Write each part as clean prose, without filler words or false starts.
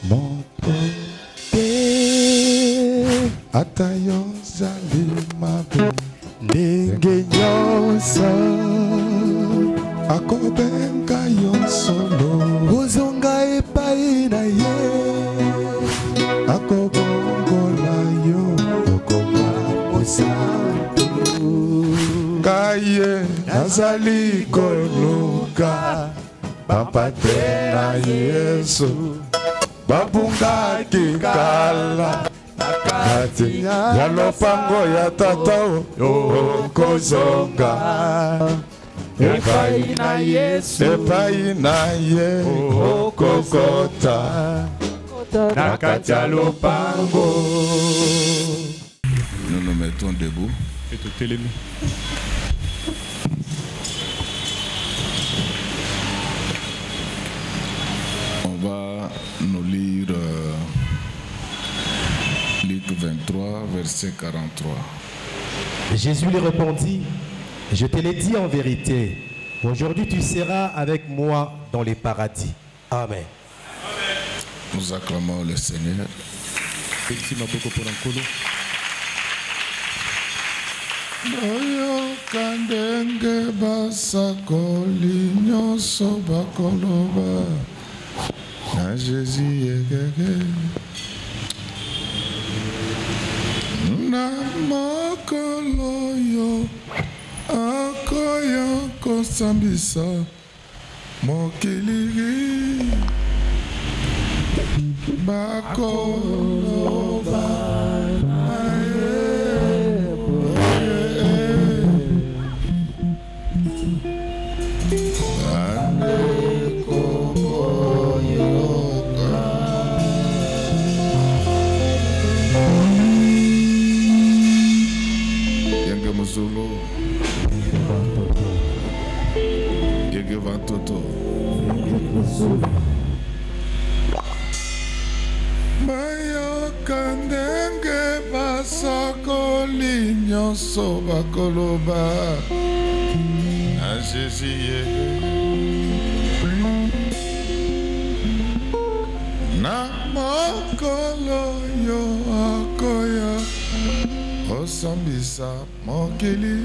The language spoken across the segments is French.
motote atayo zali mabe ndenge nyonso akobenga yo solo ozonga epai na ye akobongola yo okoma mosantu kaye nazali koluka bapate na Yesu babungaki kala kati ya lopango ya tata okozonga epai na Yesu epai na ye okokota na kati ya lopango. Nous nous mettons debout. Et tout télémi. On va nous lire Luc 23, verset 43. Jésus lui répondit, je te l'ai dit en vérité, aujourd'hui tu seras avec moi dans les paradis. Amen. Nous acclamons le Seigneur. Kandenge basakoli nyonso bakoloba na Jésus yekeke na mokolo yo akoya kosambisa mokili bakoloba Zulu Yege Vantoto Maya kandenge basakoli nyonso bakoloba na Jésus na mokolo yo akoya osambisa mokili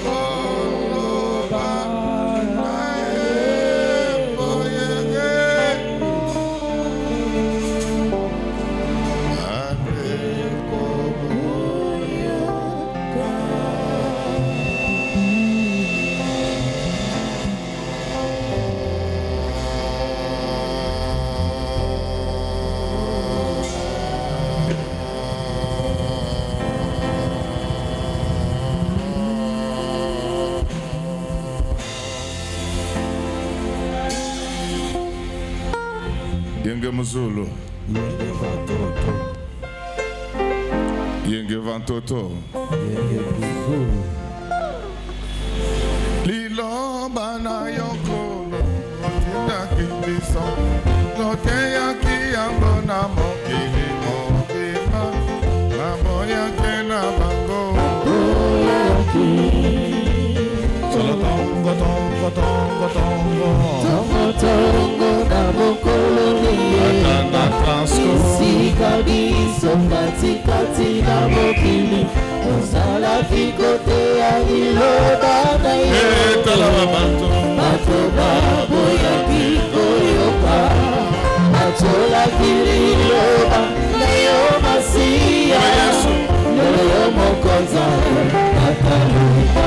bakoloba na eboyege anekoboyoka Yenge Muzulu Yenge Vantoto Lilo bana yoko Tina kibisa Lote yaki yango na mokili mokima Maboya kena bango Solo tongo tongo tongo tongo Tongo tongo na mokolo Isikabiso katikati na mokili Osala kikote ya liloba na yo Bato babo ya kikoyoka Bachola kililoba na yo masiya Lelo mokoza Nataluka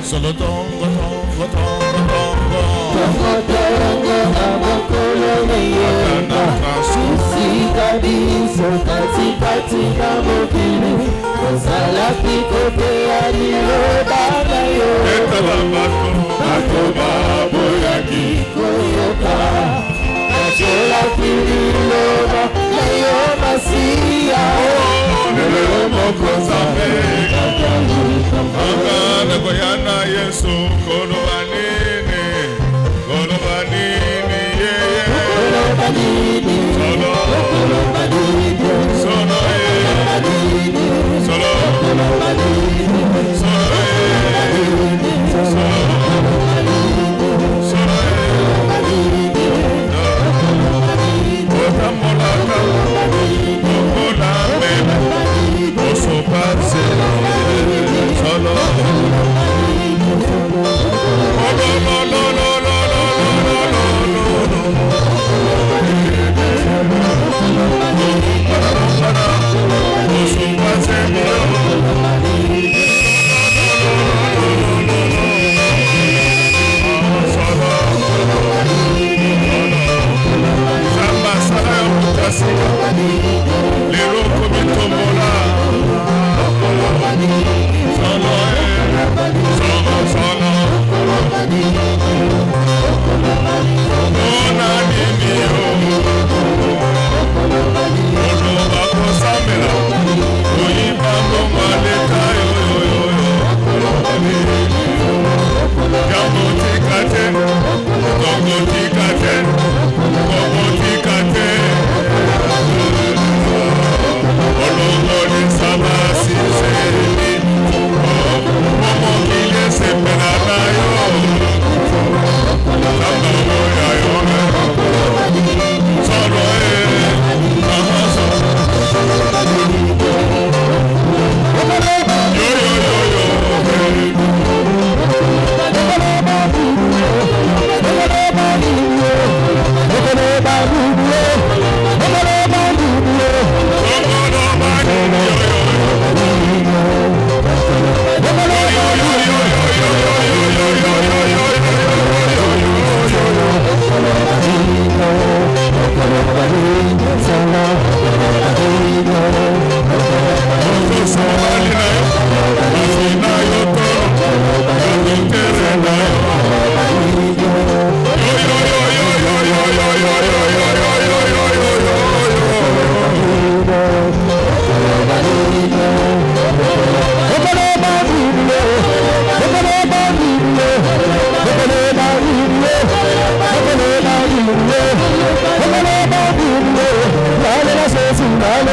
Solo tongo tongo tongo tongo Tongo tongo na mokolo meyeka Isikabiso katikati na mokili Osala kikote ya liloba na yo Bato babo ya kikoyoka Bachola kililoba na yo masiya Lelo mokoza Nataluka Agana goyana Yesu kolobanini Kolobanini yeah Kolobanini Solo Kolobanini Solo Solo Kolobanini Solo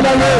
Yes,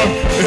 Come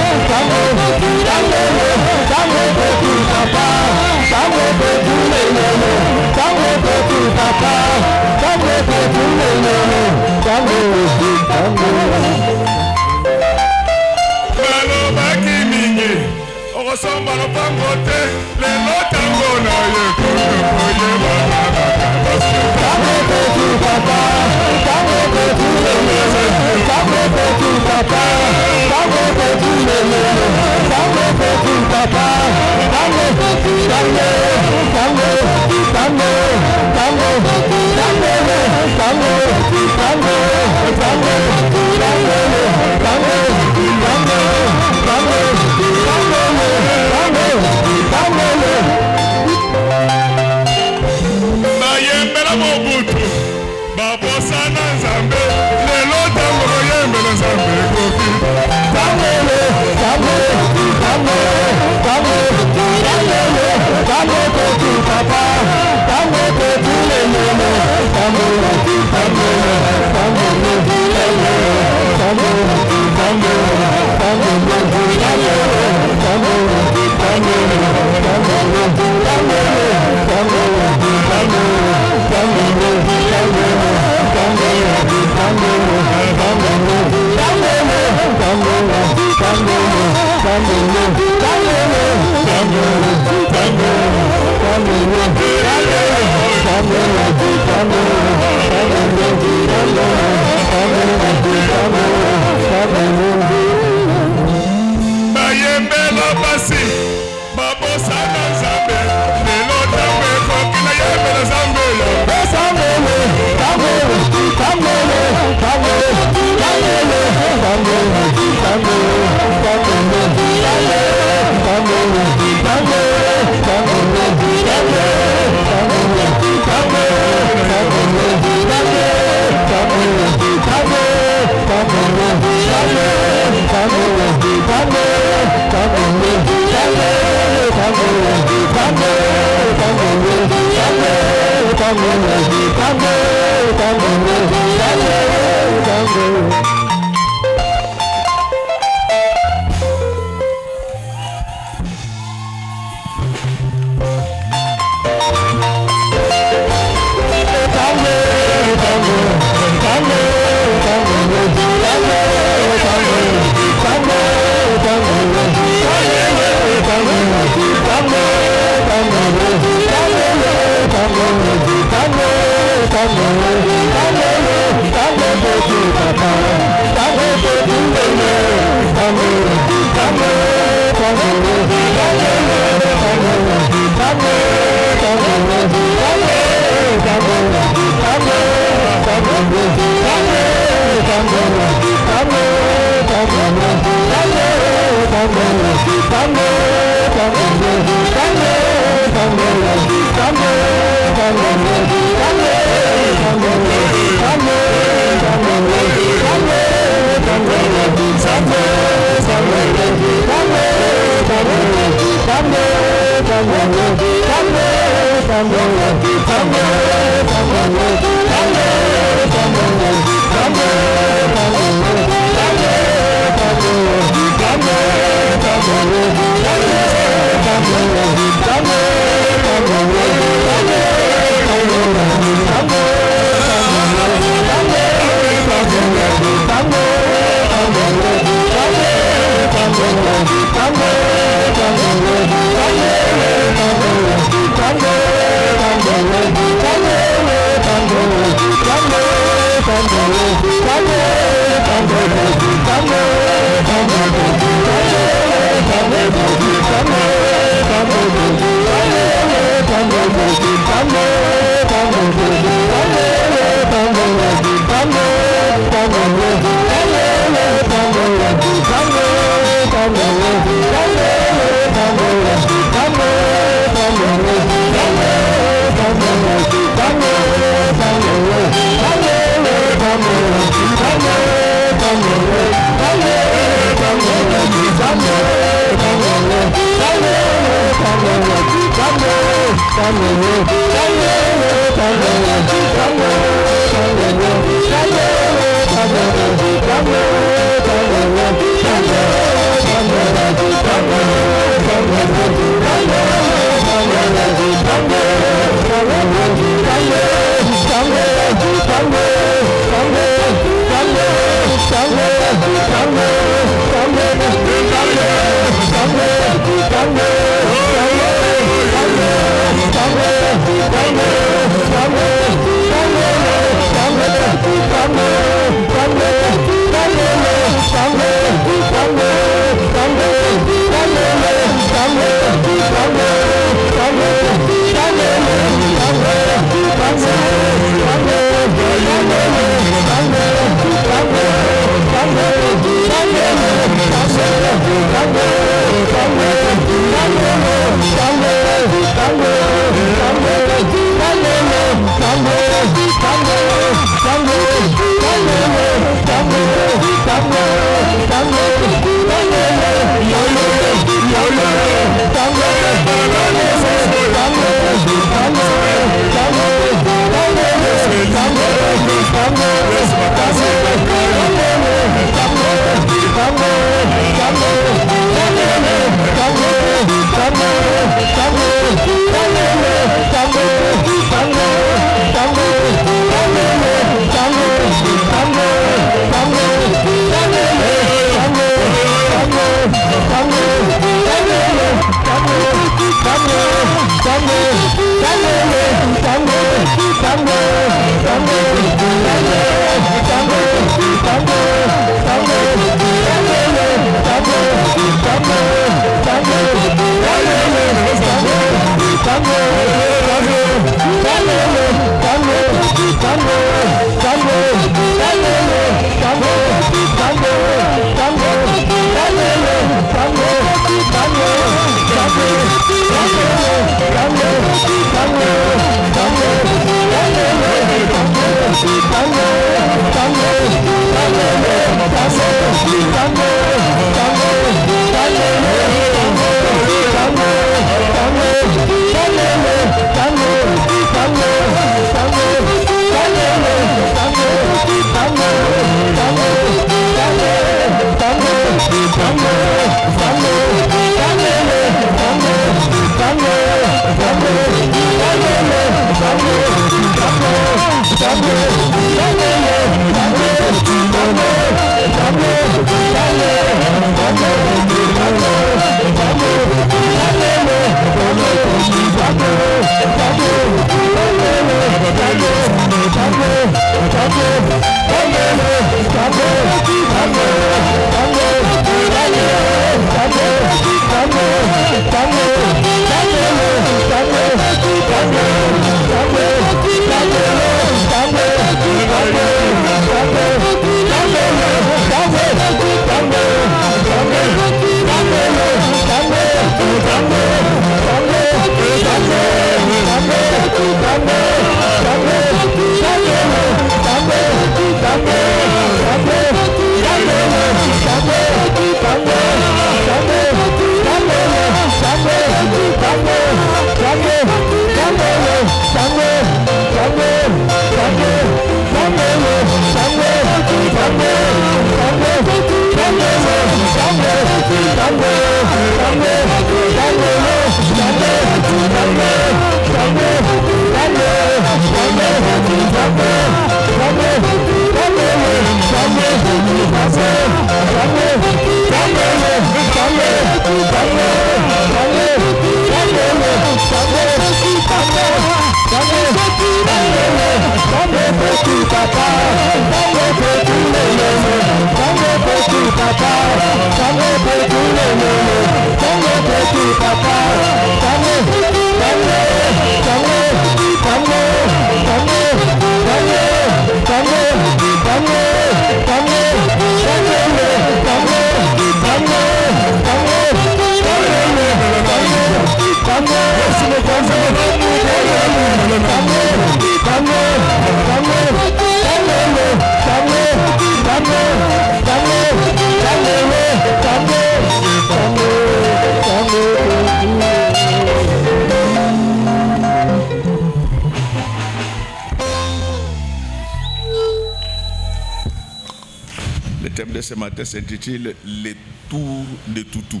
Le thème de ce matin s'intitule Les tours de Toutou.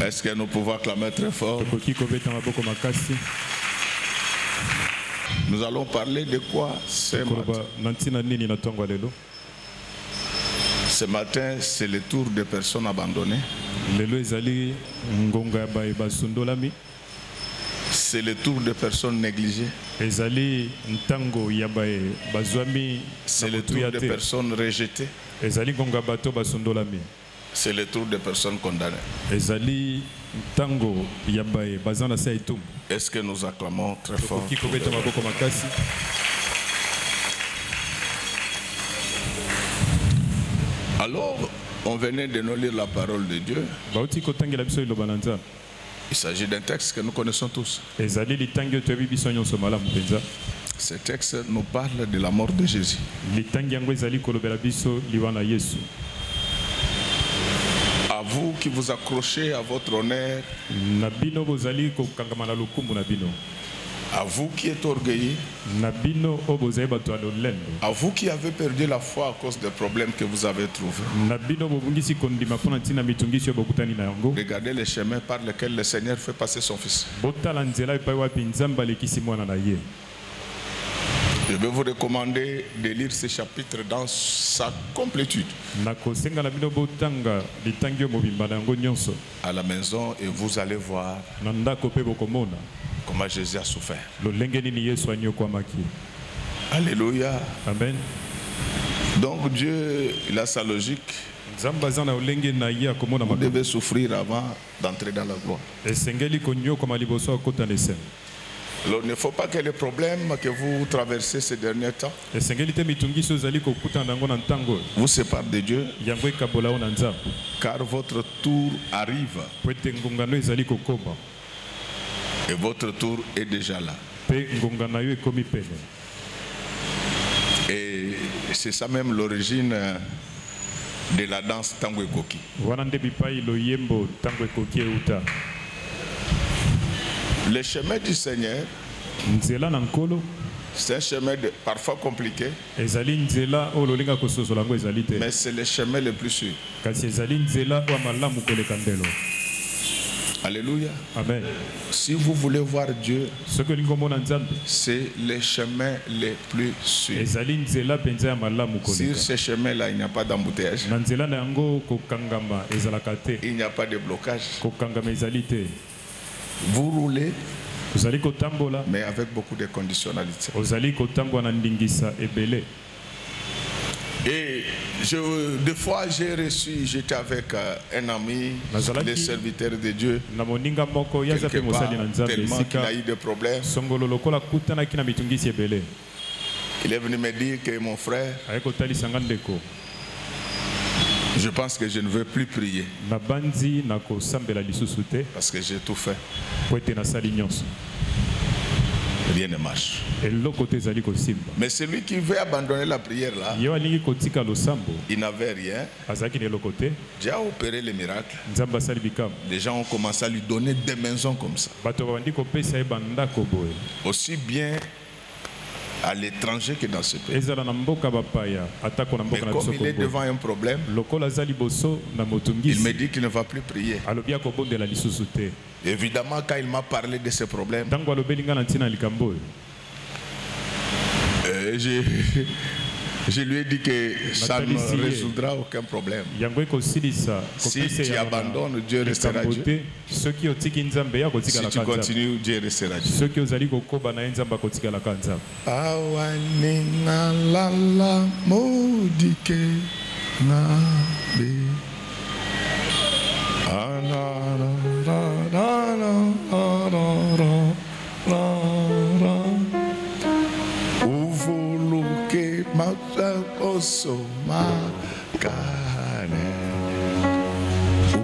Est-ce que nous pouvons acclamer très fort? Nous allons parler de quoi ce matin? Ce matin, c'est le tour des personnes abandonnées. C'est le tour des personnes négligées. C'est le tour des personnes rejetées. C'est le tour des personnes condamnées. Est-ce que nous acclamons très fort? Alors, on venait de nous lire la parole de Dieu. Il s'agit d'un texte que nous connaissons tous. Ce texte nous parle de la mort de Jésus. À vous qui vous accrochez à votre honneur, à vous qui êtes orgueilleux, à vous qui avez perdu la foi à cause des problèmes que vous avez trouvés. Regardez les chemins par lesquels le Seigneur fait passer son Fils. Je vais vous recommander de lire ce chapitre dans sa complétude à la maison et vous allez voir comment Jésus a souffert. Alléluia. Amen. Donc Dieu, il a sa logique. Vous devez souffrir avant d'entrer dans la gloire. Alors il ne faut pas que les problèmes que vous traversez ces derniers temps vous séparent de Dieu, car votre tour arrive. Et votre tour est déjà là. Et c'est ça même l'origine de la danse Tango Ekoki. Le chemin du Seigneur, c'est un chemin parfois compliqué, mais c'est le chemin le plus sûr. Alléluia. Amen. Si vous voulez voir Dieu, c'est le chemin le plus sûr. Sur ce chemin-là, il n'y a pas d'embouteillage. Il n'y a pas de blocage. Vous roulez, mais avec beaucoup de conditionnalités. Et des fois j'étais avec un ami, des serviteurs de Dieu, quelque part, tellement qu'il a eu des problèmes. Il est venu me dire que mon frère, je pense que je ne veux plus prier parce que j'ai tout fait. Rien ne marche. Mais celui qui veut abandonner la prière là, il n'avait rien. Dieu a opéré les miracles. Les gens ont commencé à lui donner des maisons comme ça. Aussi bien à l'étranger que dans ce pays. Mais comme il est devant un problème, il me dit qu'il ne va plus prier. Évidemment, quand il m'a parlé de ce problème, je lui ai dit que ça ne résoudra aucun problème. Si tu abandonnes, Dieu restera Dieu. Si tu continues, Dieu restera Dieu.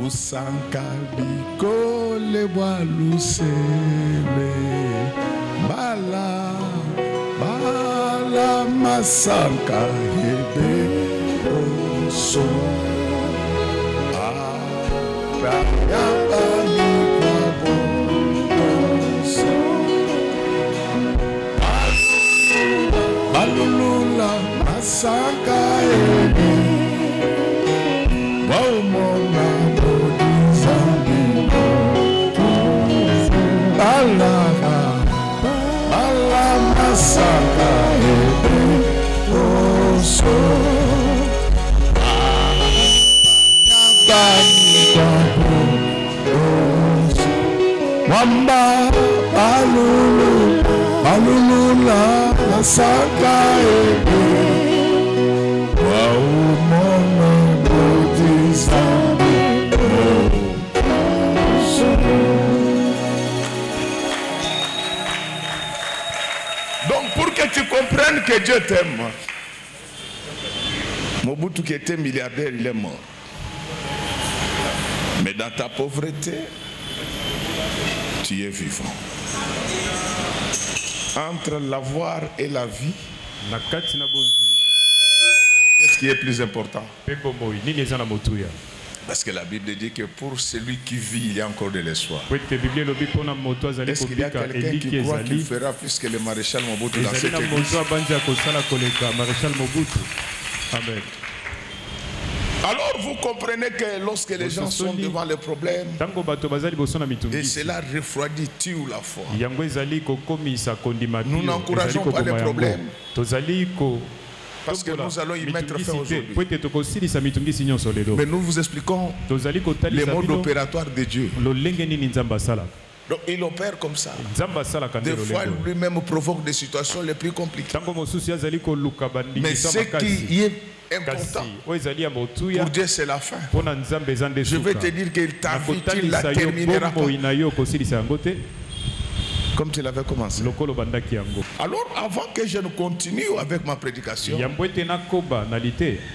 Lusanka bikole bwa lusele bala bala masanka hebe oso Yabani kwabo oso Balulula masanka hebe Waumona bodizambi Balaga Bala masaka ebe Oso Bani kwabo Oso Wamba balulu Balulula masaka ebe Waumona Donc pour que tu comprennes que Dieu t'aime, Mobutu qui était milliardaire, il est mort. Mais dans ta pauvreté, tu es vivant. Entre l'avoir et la vie, qu'est-ce qui est plus important? Parce que la Bible dit que pour celui qui vit, il y a encore de l'espoir. Est-ce qu'il y a quelqu'un qui croit qu'il fera plus que le maréchal Mobutu dans cette église? Amen. Alors vous comprenez que lorsque les gens sont devant les problèmes, et cela refroidit, tue la foi. Nous n'encourageons pas les problèmes. Parce que nous allons y mettre fin aujourd'hui. Mais nous vous expliquons les modes opératoires de Dieu. Donc il opère comme ça. Des fois lui-même provoque des situations les plus compliquées. Mais ce qui est important pour Dieu, c'est la fin. Je vais te dire qu'il ta vie, tu la termineras pas comme tu l'avais commencé. Alors, avant que je ne continue avec ma prédication,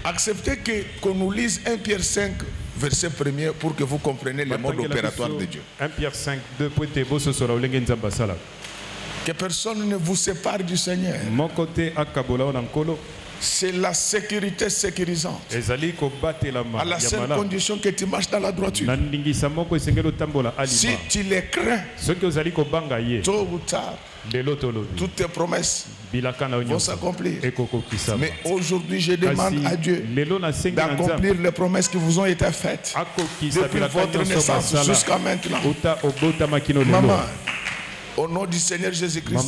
acceptez qu'on nous lise 1 Pierre 5, verset 1er, pour que vous compreniez le mode opératoire de Dieu. 1 Pierre 5, 2, que personne ne vous sépare du Seigneur. C'est la sécurité sécurisante. À la seule condition que tu marches dans la droiture. Si tu les crains, tôt ou tard, toutes tes promesses vont s'accomplir. Mais aujourd'hui, je demande à Dieu d'accomplir les promesses qui vous ont été faites depuis votre naissance jusqu'à maintenant. Maman, au nom du Seigneur Jésus-Christ,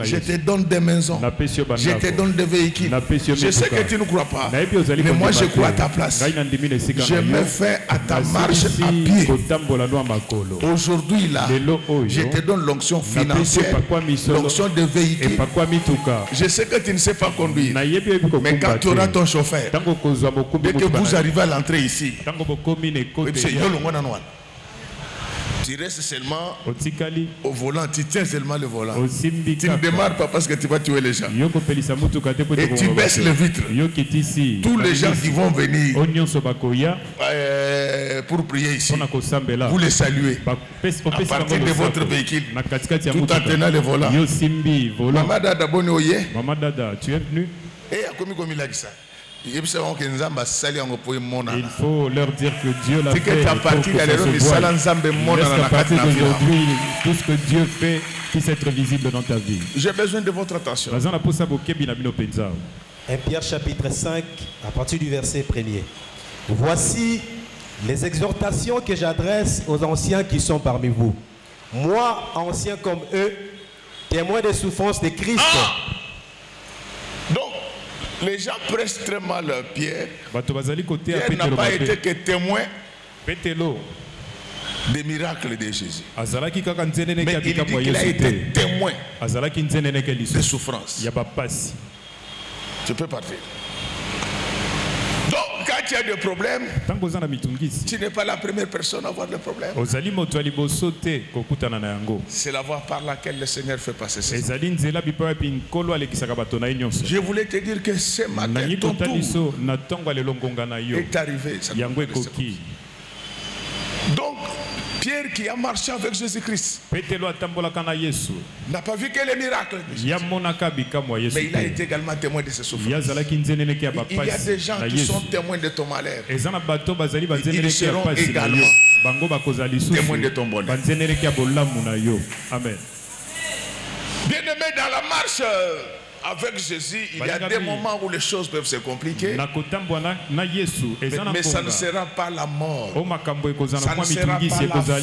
je te donne des maisons, je te donne des véhicules. Je sais que tu ne crois pas, mais moi je crois à ta place. Je me fais à ta marche à pied. Aujourd'hui là, je te donne l'onction financière, l'onction de véhicules. Je sais que tu ne sais pas conduire, mais quand tu auras ton chauffeur, dès que vous arrivez à l'entrée ici, tu restes seulement au volant, tu tiens seulement le volant. Tu ne démarres pas parce que tu vas tuer les gens. Et tu baisses les vitres. Tous les gens qui vont venir pour prier ici, vous les saluez à partir de votre véhicule, tout en tenant le volant. Maman Dada, Maman Dada, tu es venu? Et à comme il a dit ça. Il faut leur dire que Dieu l'a fait. Jusqu'à partir d'aujourd'hui, tout ce que Dieu fait puisse être visible dans ta vie. J'ai besoin de votre attention. 1 Pierre chapitre 5, à partir du verset 1er. Voici les exhortations que j'adresse aux anciens qui sont parmi vous. Moi, ancien comme eux, témoin des souffrances de Christ. Donc, les gens pressent très mal Pierre. Pierre n'a pas été que témoin des miracles de Jésus. Mais il dit qu'il a été témoin de souffrance. Tu peux partir. Donc, quand tu as des problèmes, tu n'es pas la première personne à avoir des problèmes. C'est la voie par laquelle le Seigneur fait passer ça. Je voulais te dire que ce matin, ton tour est arrivé. Pierre qui a marché avec Jésus-Christ n'a pas vu que les miracles. Mais il a été également témoin de ses souffrances. Il y a des gens qui sont témoins de ton malheur. Ils seront également témoins de ton bonheur. Amen. Bien-aimé, dans la marche avec Jésus, il y a des moments où les choses peuvent se compliquer. Mais ça ne sera pas la mort. Ça ne sera pas la fin.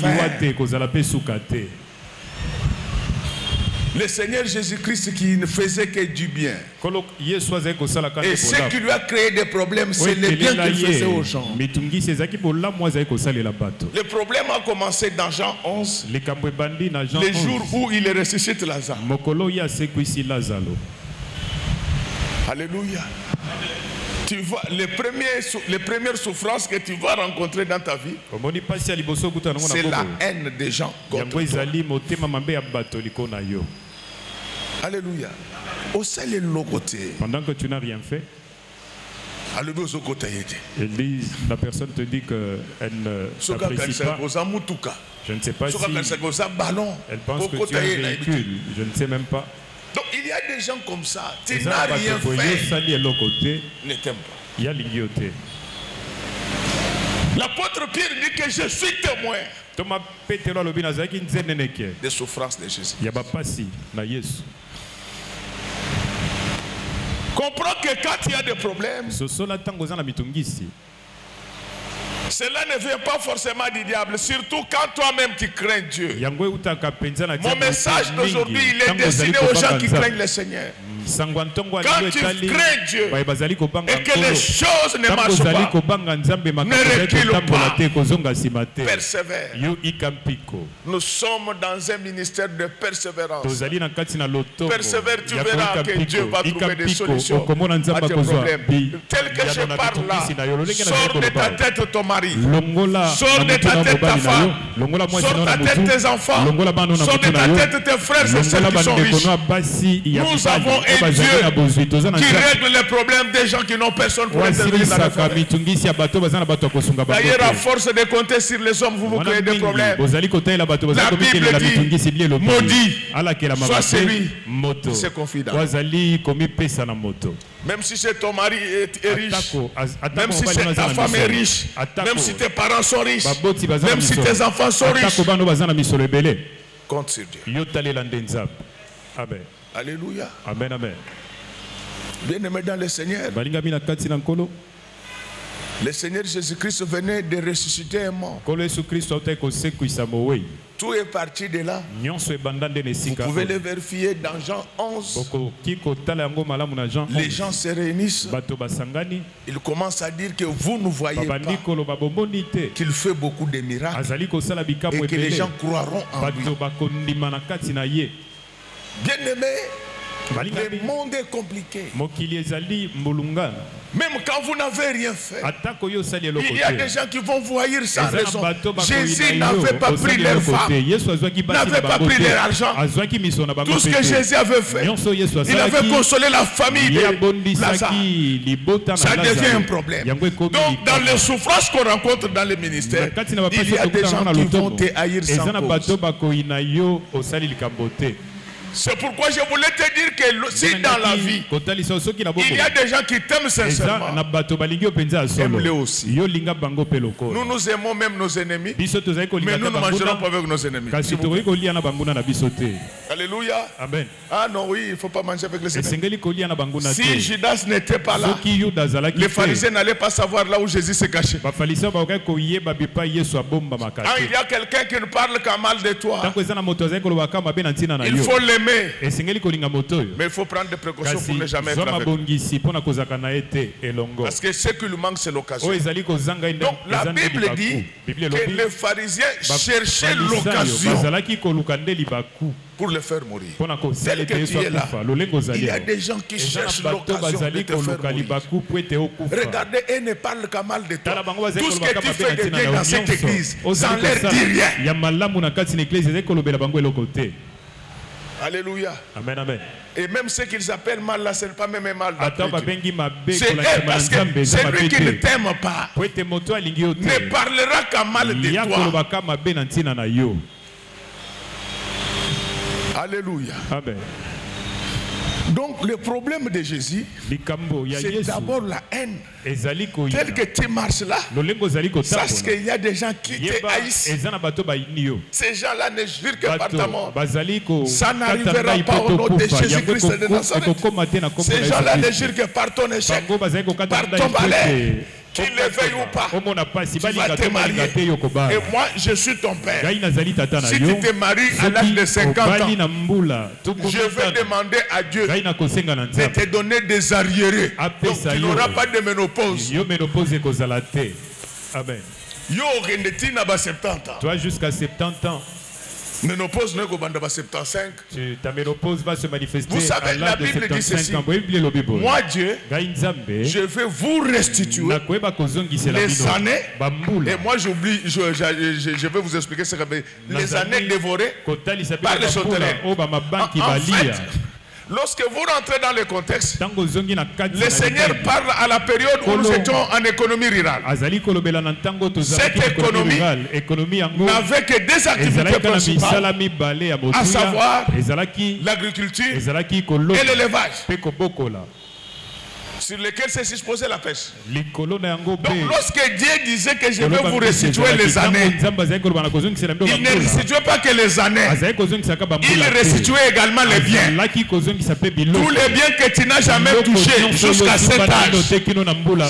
Le Seigneur Jésus-Christ qui ne faisait que du bien. Et ce qui lui a créé des problèmes, c'est le bien qu'il faisait aux gens. Le problème a commencé dans Jean 11, le jour où il ressuscite Lazare. Alléluia. Tu vois, les premières souffrances que tu vas rencontrer dans ta vie, c'est la haine des gens contre toi. Alléluia. Pendant que tu n'as rien fait, la personne te dit qu'elle ne t'apprécie pas. Je ne sais pas si elle pense que tu as un véhicule. Je ne sais même pas. Donc il y a des gens comme ça. Tu n'as rien fait. Ne t'aime pas. L'apôtre Pierre dit que je suis témoin des souffrances de Jésus. Comprends que quand il y a des problèmes, cela ne vient pas forcément du diable, surtout quand toi-même tu crains Dieu. Mon message d'aujourd'hui, il est destiné aux gens qui craignent le Seigneur. Quand tu crains Dieu et que les choses ne marchent pas, ne recule pas, persévère. Nous sommes dans un ministère de persévérance. Persévère, tu verras que Dieu va trouver des solutions à tes problèmes. Tel que je parle là, sors de ta tête ton mari, sors de ta tête ta femme, sors de ta tête tes enfants, sors de ta tête tes frères et ceux qui sont riches. Nous avons un Dieu qui règle les problèmes des gens qui n'ont personne pour intervenir dans la famille. D'ailleurs, à force de compter sur les hommes, vous créez des problèmes. La Bible dit, maudit soit celui qui se confie dans. Même si c'est ton mari est riche, même si ta femme est riche, même si tes parents sont riches, même si tes enfants sont riches, compte sur Dieu. Amen. Alléluia. Amen, amen. Bien-aimé dans le Seigneur, le Seigneur Jésus-Christ venait de ressusciter un mort. Tout est parti de là. Vous pouvez le vérifier dans Jean 11. Les gens se réunissent. Ils commencent à dire que vous ne voyez pas qu'il fait beaucoup de miracles et que les gens croiront en lui. Bien-aimé, le monde est compliqué. Même quand vous n'avez rien fait, il y a des gens qui vont vous haïr sans raison. Jésus n'avait pas pris leur femme, n'avait pas pris leur argent. Tout ce que Jésus avait fait, il avait consolé la famille de Lazare. Ça devient un problème. Donc dans les souffrances qu'on rencontre dans le ministère, il y a des gens qui vont te haïr sans cause. C'est pourquoi je voulais te dire que si dans la vie, il y a des gens qui t'aiment sincèrement, aime-les aussi. Nous nous aimons même nos ennemis, mais nous ne mangerons pas avec nos ennemis. Alléluia. Amen. Ah non, oui, il ne faut pas manger avec les ennemis. Si Judas n'était pas là, les pharisiens n'allaient pas savoir là où Jésus se cachait. Quand il y a quelqu'un qui ne parle qu'à mal de toi, il faut l'aimer. Mais il faut prendre des précautions pour ne jamais être avec lui. Parce que ce qui lui manque, c'est l'occasion. Donc la Bible dit que les pharisiens cherchaient l'occasion pour le faire mourir. Tel que tu es là, il y a des gens qui cherchent l'occasion de te faire mourir. Regardez, et ne parlent qu'à mal de toi. Tout ce que tu fais de bien dans cette église, ça ne leur dit rien. Alléluia. Amen, amen. Et même ce qu'ils appellent mal là, ce n'est pas même mal. C'est parce que celui qui ne t'aime pas ne parlera qu'à mal de toi. Alléluia. Amen. Donc le problème de Jésus, c'est d'abord la haine. Tel que tu marches là, sache qu'il y a des gens qui te haïssent. Ces gens-là ne jurent que par ta mort. Ça n'arrivera pas au nom de Jésus-Christ de Nazareth. Ces gens-là ne jurent que par ton échec, par ton malheur. Qu'il le veuille ou pas, tu vas te marier. Et moi, je suis ton père. Si tu te maries à l'âge de 50 ans, je vais demander à Dieu de te donner des arriérés. Donc tu n'auras pas de ménopause. Amen. Toi jusqu'à 70 ans. Ménopause, pas 75. Ta ménopause va se manifester. Vous savez, la Bible dit ceci. Moi, Dieu, je vais vous restituer les années. Et moi, j'oublie, je vais vous expliquer ce que les années dévorées par les sauterelles. En fait, lorsque vous rentrez dans le contexte, le Seigneur parle à la période où nous étions en économie rurale. Cette économie n'avait que deux activités principales, à savoir l'agriculture et l'élevage, sur lesquels s'est exposée la pêche. Donc lorsque Dieu disait que je vais vous restituer les années, il ne restituait pas que les années, il restituait également les biens. Tous les biens que tu n'as jamais touchés jusqu'à cet âge,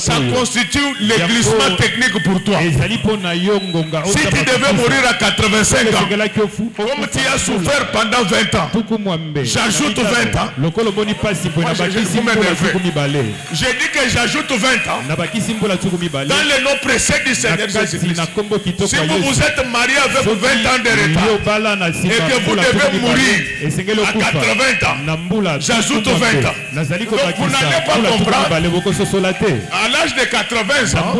ça constitue le glissement technique pour toi. Si tu devais mourir à 85 ans, comme tu as souffert pendant 20 ans, j'ajoute 20 ans. J'ai dit que j'ajoute 20 ans dans le nom précédent du Seigneur Jésus-Christ. Si vous vous êtes marié avec 20 ans de retard et que vous devez mourir à 80 ans, j'ajoute 20 ans. Donc vous n'allez pas comprendre. À l'âge de 80 ans,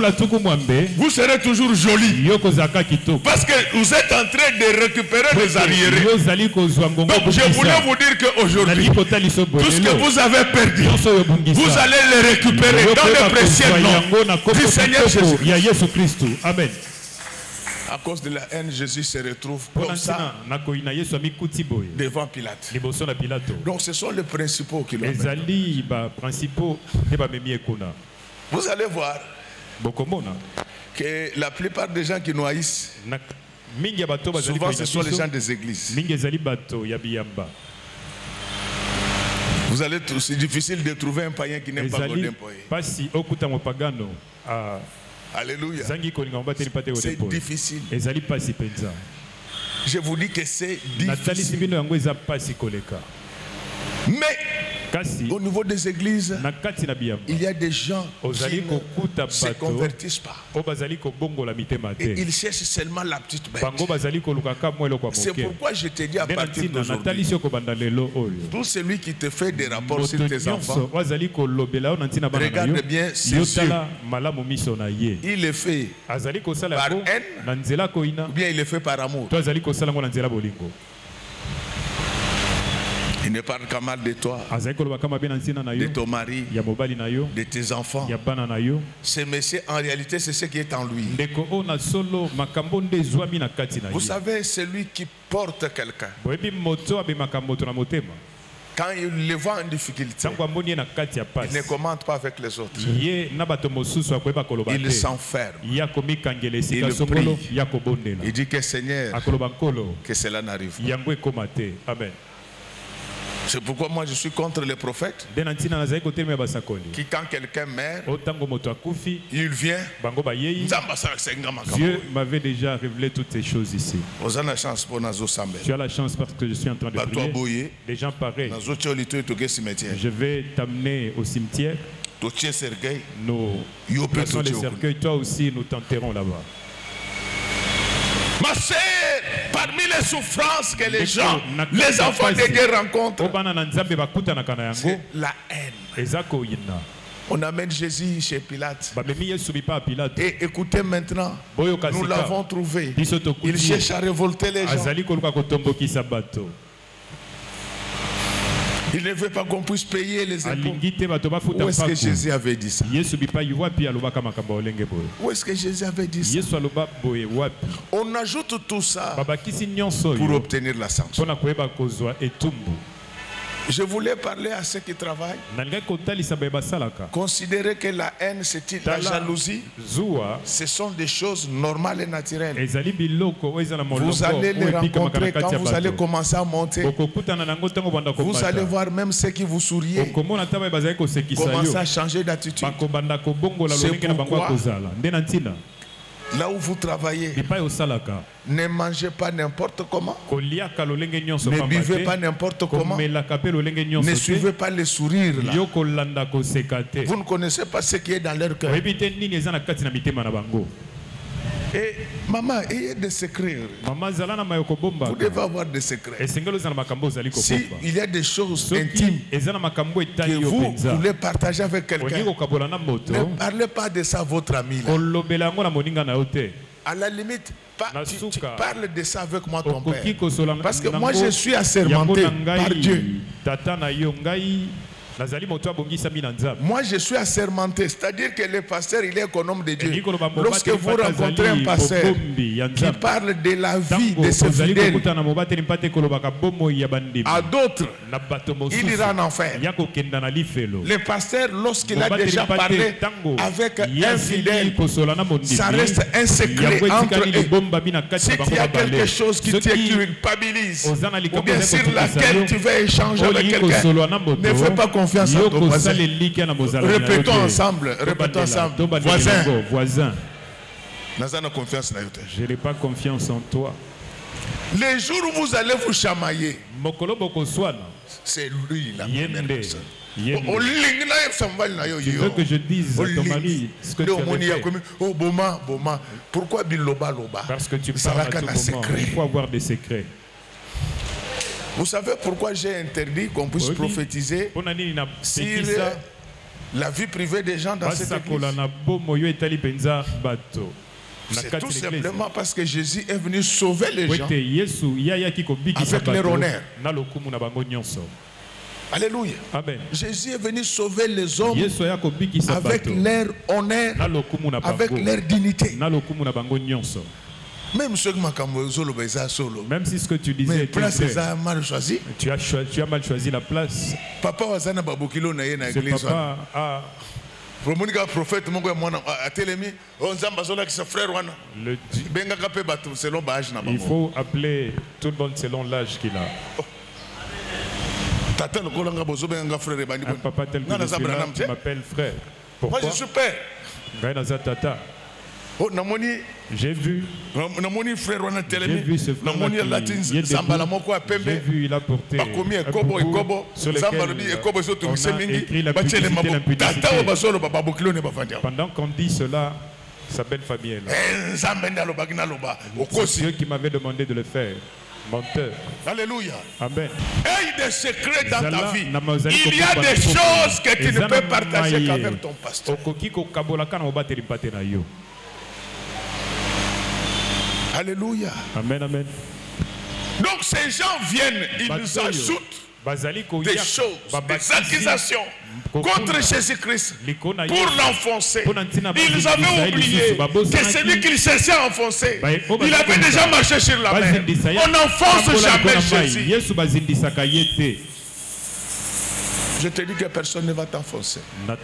vous serez toujours joli. Parce que vous êtes en train de récupérer les arriérés. Donc je voulais vous dire qu'aujourd'hui, tout ce que vous avez perdu, vous allez le récupérer dans le précieux nom du Seigneur Jésus. Amen. À cause de la haine, Jésus se retrouve comme ça devant Pilate. Donc ce sont les principaux qui l'ont. Vous allez voir que la plupart des gens qui nous haïssent, souvent ce sont les gens des églises. Vous allez, c'est difficile de trouver un païen qui n'aime pas Godin Poye. Alléluia. C'est difficile. Je vous dis que c'est difficile. Mais au niveau des églises, il y a des gens qui ne se convertissent pas. Et ils cherchent seulement la petite bête. C'est pourquoi je te dis à partir d'aujourd'hui, tout celui qui te fait des rapports sur tes enfants, regarde bien ses yeux. Il le fait par haine ou bien il le fait par amour. Il ne parle qu'à mal de toi, de ton mari, de tes enfants. Ce monsieur, en réalité, c'est ce qui est en lui. Vous savez, celui qui porte quelqu'un, quand il le voit en difficulté, il ne commente pas avec les autres. Il s'enferme. Il prie. Il dit que Seigneur, que cela n'arrive pas. Amen. C'est pourquoi moi je suis contre les prophètes qui quand quelqu'un meurt, il vient. Dieu m'avait déjà révélé toutes ces choses ici. Tu as la chance parce que je suis en train de prier. Des gens pareils. Je vais t'amener au cimetière. Nous plaçons les cercueils. Toi aussi nous t'enterrons là-bas. Ma sœur, parmi les souffrances que les gens, les enfants de guerre rencontrent, c'est la haine. On amène Jésus chez Pilate. Et écoutez maintenant, nous l'avons trouvé. Il cherche à révolter les gens. Il ne veut pas qu'on puisse payer les impôts. Où est-ce que Jésus avait dit ça? Où est-ce que Jésus avait dit ça? On ajoute tout ça pour obtenir la sanction. Je voulais parler à ceux qui travaillent. Considérez que la haine, la jalousie, ce sont des choses normales et naturelles. Vous allez les rencontrer quand vous allez commencer à monter. Vous allez voir même ceux qui vous souriaient commencer à changer d'attitude. C'est pourquoi là où vous travaillez, ne mangez pas n'importe comment, ne buvez pas n'importe comment, ne suivez pas les sourires là. Vous ne connaissez pas ce qui est dans leur cœur. Et maman, ayez des secrets. Vous devez avoir des secrets. Si il y a des choses intimes que vous voulez partager avec quelqu'un, ne parlez pas de ça à votre ami là. À la limite, tu parles de ça avec moi, ton père. Parce que moi, je suis assermenté par Dieu. Moi, je suis assermenté, c'est-à-dire que le pasteur, il est économe de Dieu. Lorsque vous rencontrez un pasteur qui parle de la vie de ses fidèles, à d'autres, il ira en enfer. Le pasteur, lorsqu'il a déjà parlé avec un fidèle, ça reste un secret entre eux. Si il y a quelque chose qui te culpabilise, ou bien sur laquelle tu veux échanger avec quelqu'un, ne fais pas confiance à ton voisin. Répétons ensemble. Voisin. Je n'ai pas confiance en toi. Les jours où vous allez vous chamailler, c'est lui la première personne. Tu veux que je dise à ton mari ce que tu avais fait? Oh, Boma. Pourquoi Biloba? Parce que tu parles à tout moment. Il faut avoir des secrets. Vous savez pourquoi j'ai interdit qu'on puisse prophétiser sur la vie privée des gens dans cette église? C'est tout simplement parce que Jésus est venu sauver les gens avec leur honneur. Alléluia. Amen. Jésus est venu sauver les hommes avec leur honneur, avec leur dignité. Même si ce que tu disais était vrai, mal choisi. Tu as mal choisi la place. Papa c'est papa prophète il faut appeler tout le monde selon l'âge qu'il a. Un papa tel que je suis là m'appelle frère. Pourquoi? Moi je suis père. J'ai vu ce frère j'ai vu, il a porté un boubou sur lequel on a écrit la publicité. Pendant qu'on dit cela, sa belle famille est là. C'est Dieu qui m'avait demandé de le faire. Menteur. Alléluia. Amen. Aie des secrets dans ta vie. Il y a des choses que tu ne peux partager qu'avec ton pasteur. Alléluia. Amen, amen. Donc ces gens viennent, ils nous ajoutent des choses, des accusations contre Jésus-Christ pour l'enfoncer. Ils avaient oublié que celui qu'ils cherchaient à enfoncer, il avait déjà marché sur la mer. On n'enfonce jamais Jésus. Je te dis que personne ne va t'enfoncer. Ton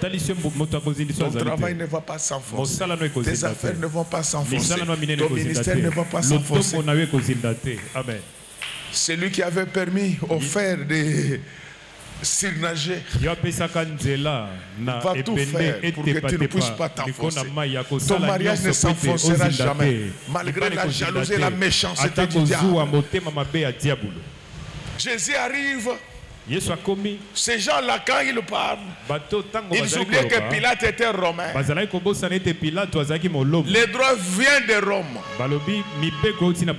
travail ne va pas s'enfoncer. Tes affaires ne vont pas s'enfoncer. Ton ministère ne va pas s'enfoncer. C'est lui qui avait permis aux frères de surnager. Va tout faire pour que tu ne puisses pas t'enfoncer. Ton mariage ne s'enfoncera jamais, malgré la jalousie et la méchanceté du diable. Jésus arrive. Ces gens-là, quand ils parlent, ils oublient que Pilate était romain. Les droits viennent de Rome.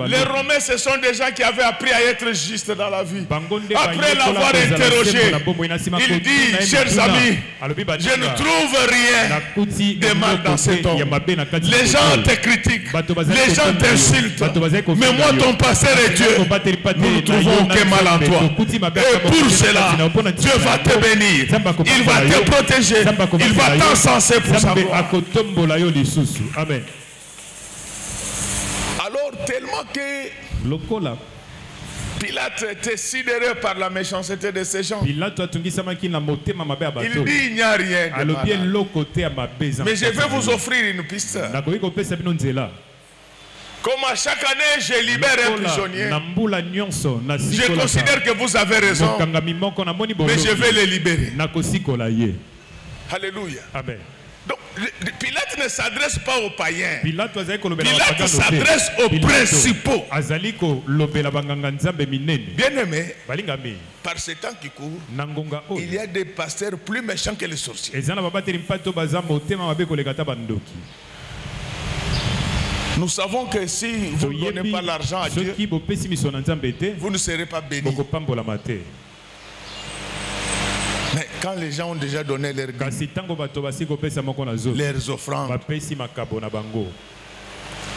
Les Romains, ce sont des gens qui avaient appris à être justes dans la vie. Après l'avoir interrogé, il dit, chers amis, je ne trouve rien de mal dans cet homme. Les gens te critiquent, les gens t'insultent, mais moi, ton pasteur est Dieu, nous ne trouvons aucun mal en toi. Et pour cela. Dieu va te bénir. Il va te protéger. Il va t'encenser pour sa gloire. Amen. Alors, tellement que Pilate était sidéré par la méchanceté de ces gens. Il dit, il n'y a rien de mal. Mais je vais vous offrir une piste. Comme à chaque année, je libère un prisonnier. Je considère que vous avez raison. Mais je vais les libérer. Alléluia. Amen. Donc, Pilate ne s'adresse pas aux païens. Pilate s'adresse aux principaux. Bien aimé, par ce temps qui court, il y a des pasteurs plus méchants que les sorciers. Nous savons que si vous ne donnez pas l'argent à Dieu, vous ne serez pas bénis. Mais quand les gens ont déjà donné leurs offrandes,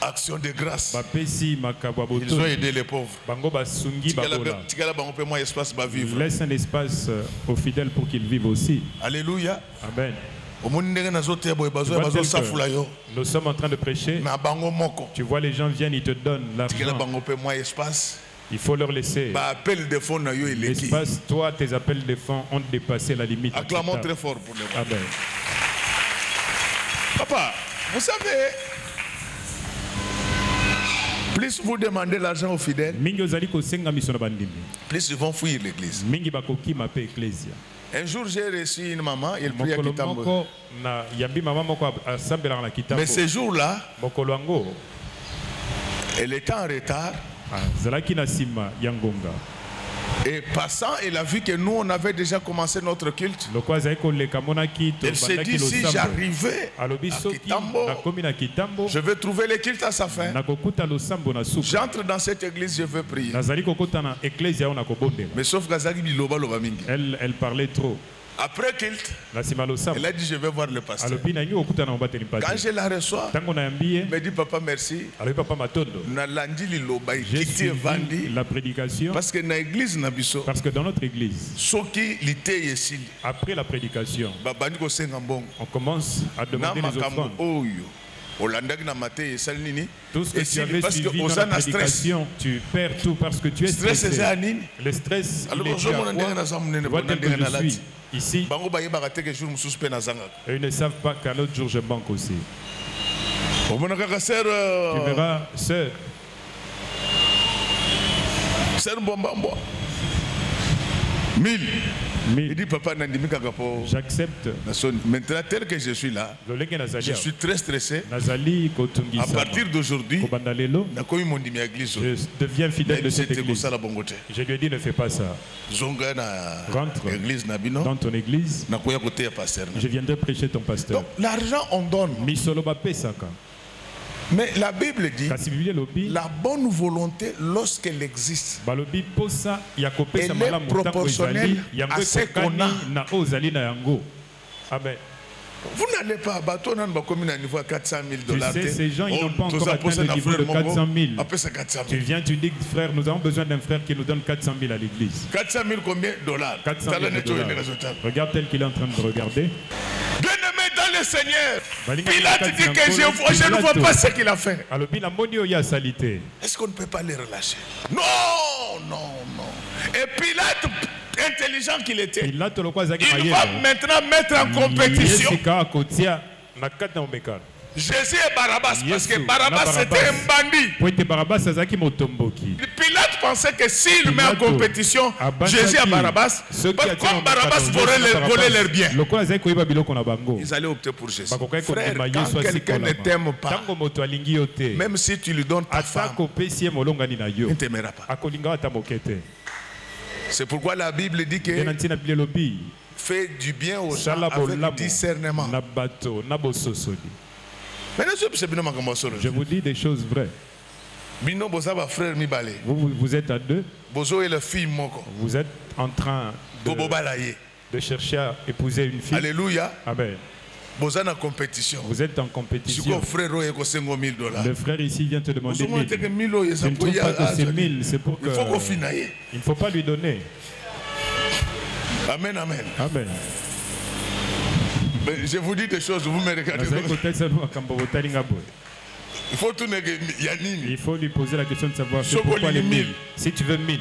action de grâce, ils ont aidé les pauvres. Laisse un espace aux fidèles pour qu'ils vivent aussi. Alléluia. Amen. Nous sommes en train de prêcher. Tu vois, les gens viennent, ils te donnent l'argent. Il faut leur laisser l'espace. Toi, tes appels de fonds ont dépassé la limite. Acclamons très fort pour les gens. Amen. Papa, vous savez, plus vous demandez l'argent aux fidèles, plus ils vont fuir l'église. Un jour, j'ai reçu une maman, elle prie à Kitambo. Mais ce jour-là, elle était en retard. Et passant, elle a vu que nous, on avait déjà commencé notre culte. Elle s'est dit, si j'arrivais à Kitambo, je vais trouver le culte à sa fin. J'entre dans cette église, je veux prier. Mais sauf elle parlait trop. Après culte, elle a dit, je vais voir le pasteur. Quand je la reçois, elle me dit, papa, merci. J'ai suivi la prédication. Parce que dans notre église, après la prédication, on commence à demander les offrandes. Tout ce que tu avais suivi dans la prédication, tu perds tout parce que tu es stressé. Le stress, il est dû à quoi? Voilà que je suis ici. Et ils ne savent pas qu'un autre jour je manque aussi. Tu verras, sœur. Il dit, papa, j'accepte. Maintenant, tel que je suis là, je suis très stressé. À partir d'aujourd'hui, je deviens fidèle de cette église. Je lui ai dit, ne fais pas ça. Rentre dans ton église. Je viendrai prêcher ton pasteur. Donc, l'argent, on donne. Mais la Bible dit la bonne volonté, lorsqu'elle existe, elle est proportionnelle à ce qu'on a. Amen. Vous n'allez pas à bateau, niveau 400 000 $. Tu sais, ces gens, ils n'ont pas encore atteint le niveau de 400 000. Tu viens, tu dis, frère, nous avons besoin d'un frère qui nous donne 400 000 à l'église. 400 000 combien? $. 400 000 $. Regarde tel qu'il est en train de regarder. Bien-aimé dans le Seigneur, Pilate dit que je ne vois pas ce qu'il a fait. Est-ce qu'on ne peut pas les relâcher? Non, non, non. Et Pilate, intelligent qu'il était, il va maintenant mettre en compétition Jésus et Barabbas, parce que Barabbas c'était un bandit. Pilate pensait que s'il met en compétition Jésus et Barabbas, comme Barabbas volait leurs biens, ils allaient opter pour Jésus. Frère, quand quelqu'un ne t'aime pas, même si tu lui donnes ta femme, il ne t'aimera pas. C'est pourquoi la Bible dit que fais du bien aux gens avec discernement. Je vous dis des choses vraies. Vous êtes à deux. Vous êtes en train de chercher à épouser une fille. Alléluia. Amen. Vous êtes en compétition. Le frère ici vient te demander 1000. Je ne trouve pas que c'est 1000. C'est pour que il ne faut pas lui donner. Amen, amen. Amen. Mais je vous dis des choses, vous me regardez. Il faut tout néger. Il faut lui poser la question de savoir pourquoi les 1000. Si tu veux 1000.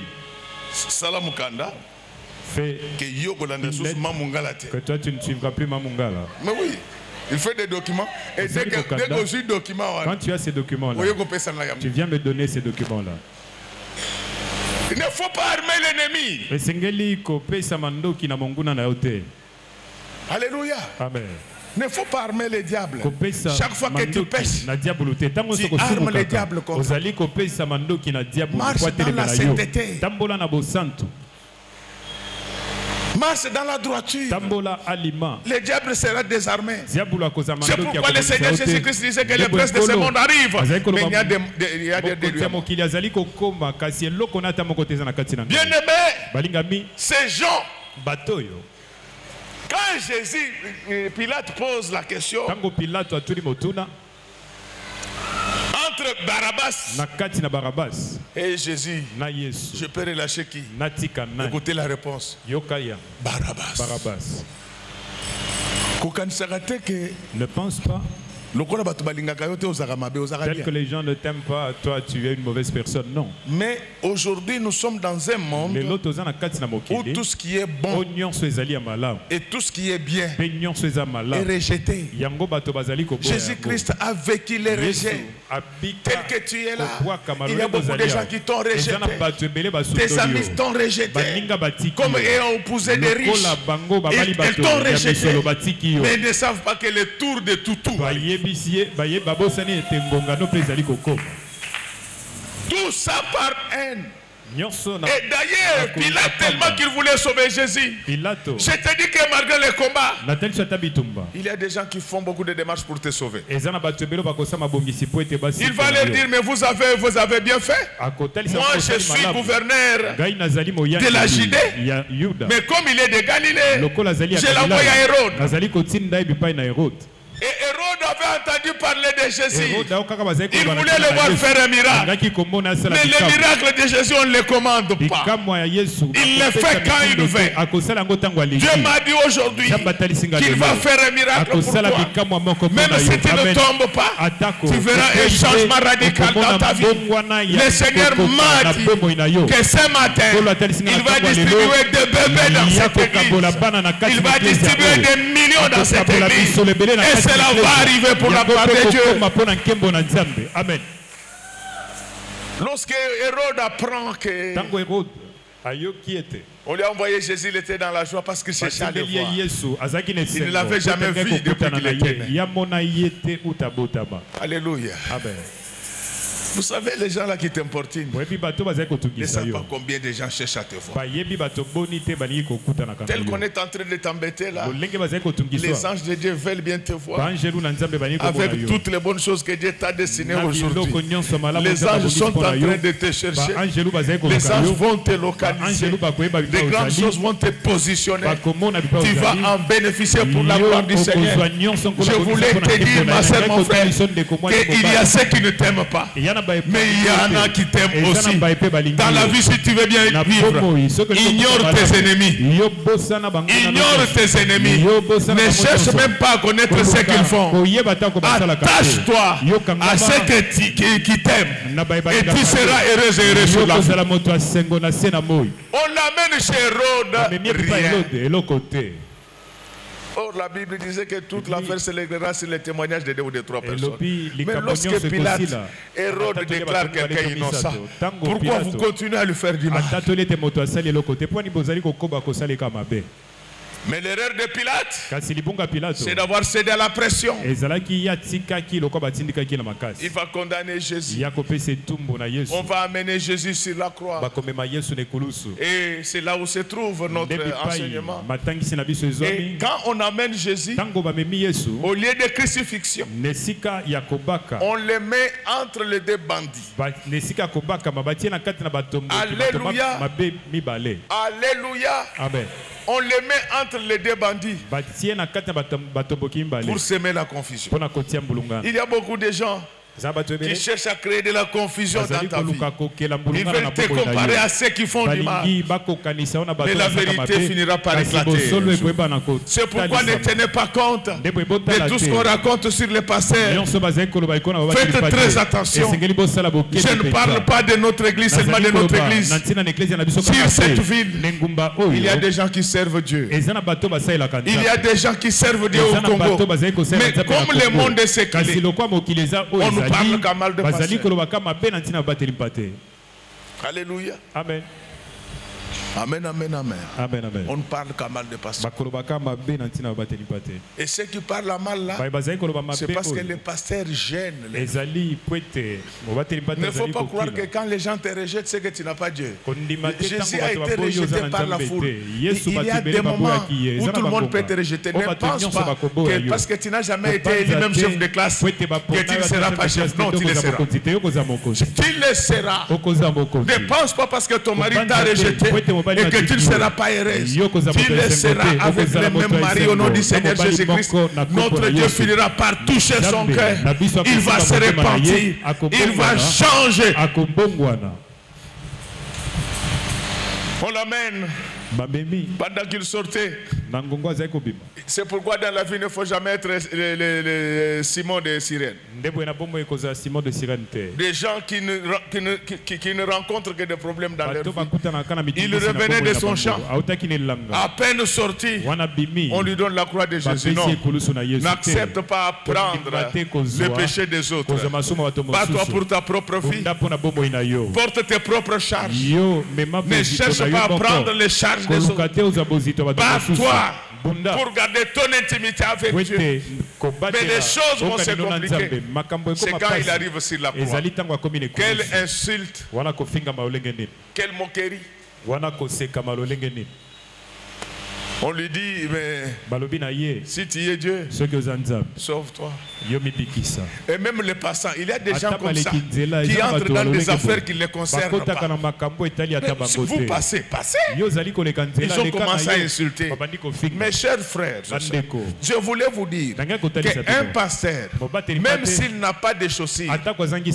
Salamukanda. Fais que toi tu ne suivras plus Mamungala. Mais oui, il fait des documents. Et dès que j'ai des documents, quand tu as ces documents-là, tu viens me donner ces documents-là. Il ne faut pas armer l'ennemi. Alléluia. Amen. Il ne faut pas armer les diables. Chaque fois que tu pêches, tu armes les diables contre toi. Marche dans la sainteté. Marche dans la droiture. Les diables seront désarmés. C'est pourquoi le Seigneur Jésus-Christ disait que les princes de ce monde arrivent. Mais il y a des bien-aimés, ces gens, quand Jésus, Pilate pose la question entre Barabbas et Jésus, je peux relâcher qui? Écoutez la réponse. Barabbas. Ne pense pas. Tel que les gens ne t'aiment pas, toi tu es une mauvaise personne, non. Mais aujourd'hui nous sommes dans un monde où tout ce qui est bon et tout ce qui est bien est rejeté. Jésus-Christ a vécu les rejets. Tel que tu es là, il y a beaucoup de gens qui t'ont rejeté. Tes amis t'ont rejeté. Comme ayant épousé des riches, ils t'ont rejeté. Mais ils ne savent pas que le tour de Toutou, tout ça par haine. Et d'ailleurs, Pilate, tellement qu'il voulait sauver Jésus, je te dis que malgré les combats, il y a des gens qui font beaucoup de démarches pour te sauver. Il va leur dire, mais vous avez bien fait. Moi, je suis gouverneur de la Judée, mais comme il est de Galilée, je l'envoie à Hérode. Et Hérode avait entendu parler de Jésus. Il voulait le voir faire un miracle. Mais le miracle de Jésus, on ne le commande pas. Il le fait quand il veut. Dieu m'a dit aujourd'hui qu'il va faire un miracle pour toi. Même si tu ne tombes pas, tu verras un changement radical dans ta vie. Le Seigneur m'a dit que ce matin, il va distribuer des bébés dans cette église. Il va distribuer des millions dans cette église. Cela va arriver pour la part de Dieu. Amen. Lorsque Hérode apprend que on lui a envoyé Jésus, il était dans la joie parce qu'il cherchait à le voir. Il ne l'avait jamais vu depuis qu'il était né. Alléluia. Amen. Vous savez, les gens là qui t'importunent, ils ne savent pas combien de gens cherchent à te voir. Tel qu'on est en train de t'embêter là, les anges de Dieu veulent bien te voir. Avec toutes les bonnes choses que Dieu t'a destinées aujourd'hui. Les anges sont en train de te chercher. Les anges vont te localiser. Des grandes choses vont te positionner. Tu vas en bénéficier pour la gloire du Seigneur. Je voulais te dire, ma soeur, mon frère, qu'il y a ceux qui ne t'aiment pas. Mais il y en a qui t'aiment aussi. Dans la vie, si tu veux bien vivre, ignore tes ennemis. Ignore tes ennemis. Ne cherche même pas à connaître ce qu'ils font. Attache-toi à ceux qui t'aiment. Et tu seras heureux et heureux sur la vie. On l'amène chez Hérode. Rien. Or, la Bible disait que toute l'affaire se réglera sur les témoignages de 2 ou de 3 personnes. Mais lorsque Pilate, Hérode déclare quelqu'un innocent, pourquoi vous continuez à lui faire du mal? Mais l'erreur de Pilate, c'est d'avoir cédé à la pression. Il va condamner Jésus. On va amener Jésus sur la croix. Et c'est là où se trouve notre enseignement. Et quand on amène Jésus, au lieu de crucifixion, on le met entre les 2 bandits. Alléluia. Alléluia. Amen. On les met entre les 2 bandits pour semer la confusion. Il y a beaucoup de gens qui cherchent à créer de la confusion dans ta vie. Ils veulent te comparer à ceux qui font du mal. Mais la vérité finira par éclater. C'est pourquoi ne tenez pas compte de tout ce qu'on raconte sur les pasteurs. Faites très attention. Je ne parle pas de notre église, seulement de notre église. Sur cette ville, il y a des gens qui servent Dieu. Il y a des gens qui servent Dieu au Congo. Mais comme le monde est séclé, on nous parle quand mal de pasteurs. Alléluia. Amen. Amen, amen, amen. Amen, amen. On parle quand mal de pasteurs. Et ceux qui parlent mal là, c'est parce que les pasteurs gênent. Il ne faut pas croire que quand les gens te rejettent, c'est que tu n'as pas Dieu. Jésus a été rejeté par la foule. Il y a des moments où tout le monde peut te rejeter. Ne pense pas que parce que tu n'as jamais été lui-même chef de classe, que tu ne seras pas chef. Non, tu le seras. Tu le seras. Ne pense pas parce que ton mari t'a rejeté et que tu ne seras pas heureuse. Tu le seras avec le même mari au nom du Seigneur Jésus-Christ. Notre Dieu finira par toucher son cœur. Il va se repentir. Il va changer. On l'amène. Pendant qu'il sortait. C'est pourquoi dans la vie il ne faut jamais être le Simon de Cyrène. Des gens qui ne rencontrent que des problèmes dans leur vie. Il revenait de son champ. À peine sorti, on lui donne la croix de Jésus. Non, n'accepte pas à prendre le péché des autres. Bats-toi pour ta propre vie. Porte tes propres charges. Ne cherche pas à prendre les charges des autres. Bats-toi pour garder ton intimité avec Dieu. Mais les choses vont se compliquer. C'est quand il arrive sur la croix. Quelle insulte. Quelle moquerie. On lui dit, mais si tu es Dieu, sauve-toi. Et même les passants, il y a des gens comme ça qui entrent dans des affaires qui ne les concernent pas. Vous passez. Ils ont commencé à insulter. Mes chers frères, je voulais vous dire qu'un pasteur, même s'il n'a pas de chaussures,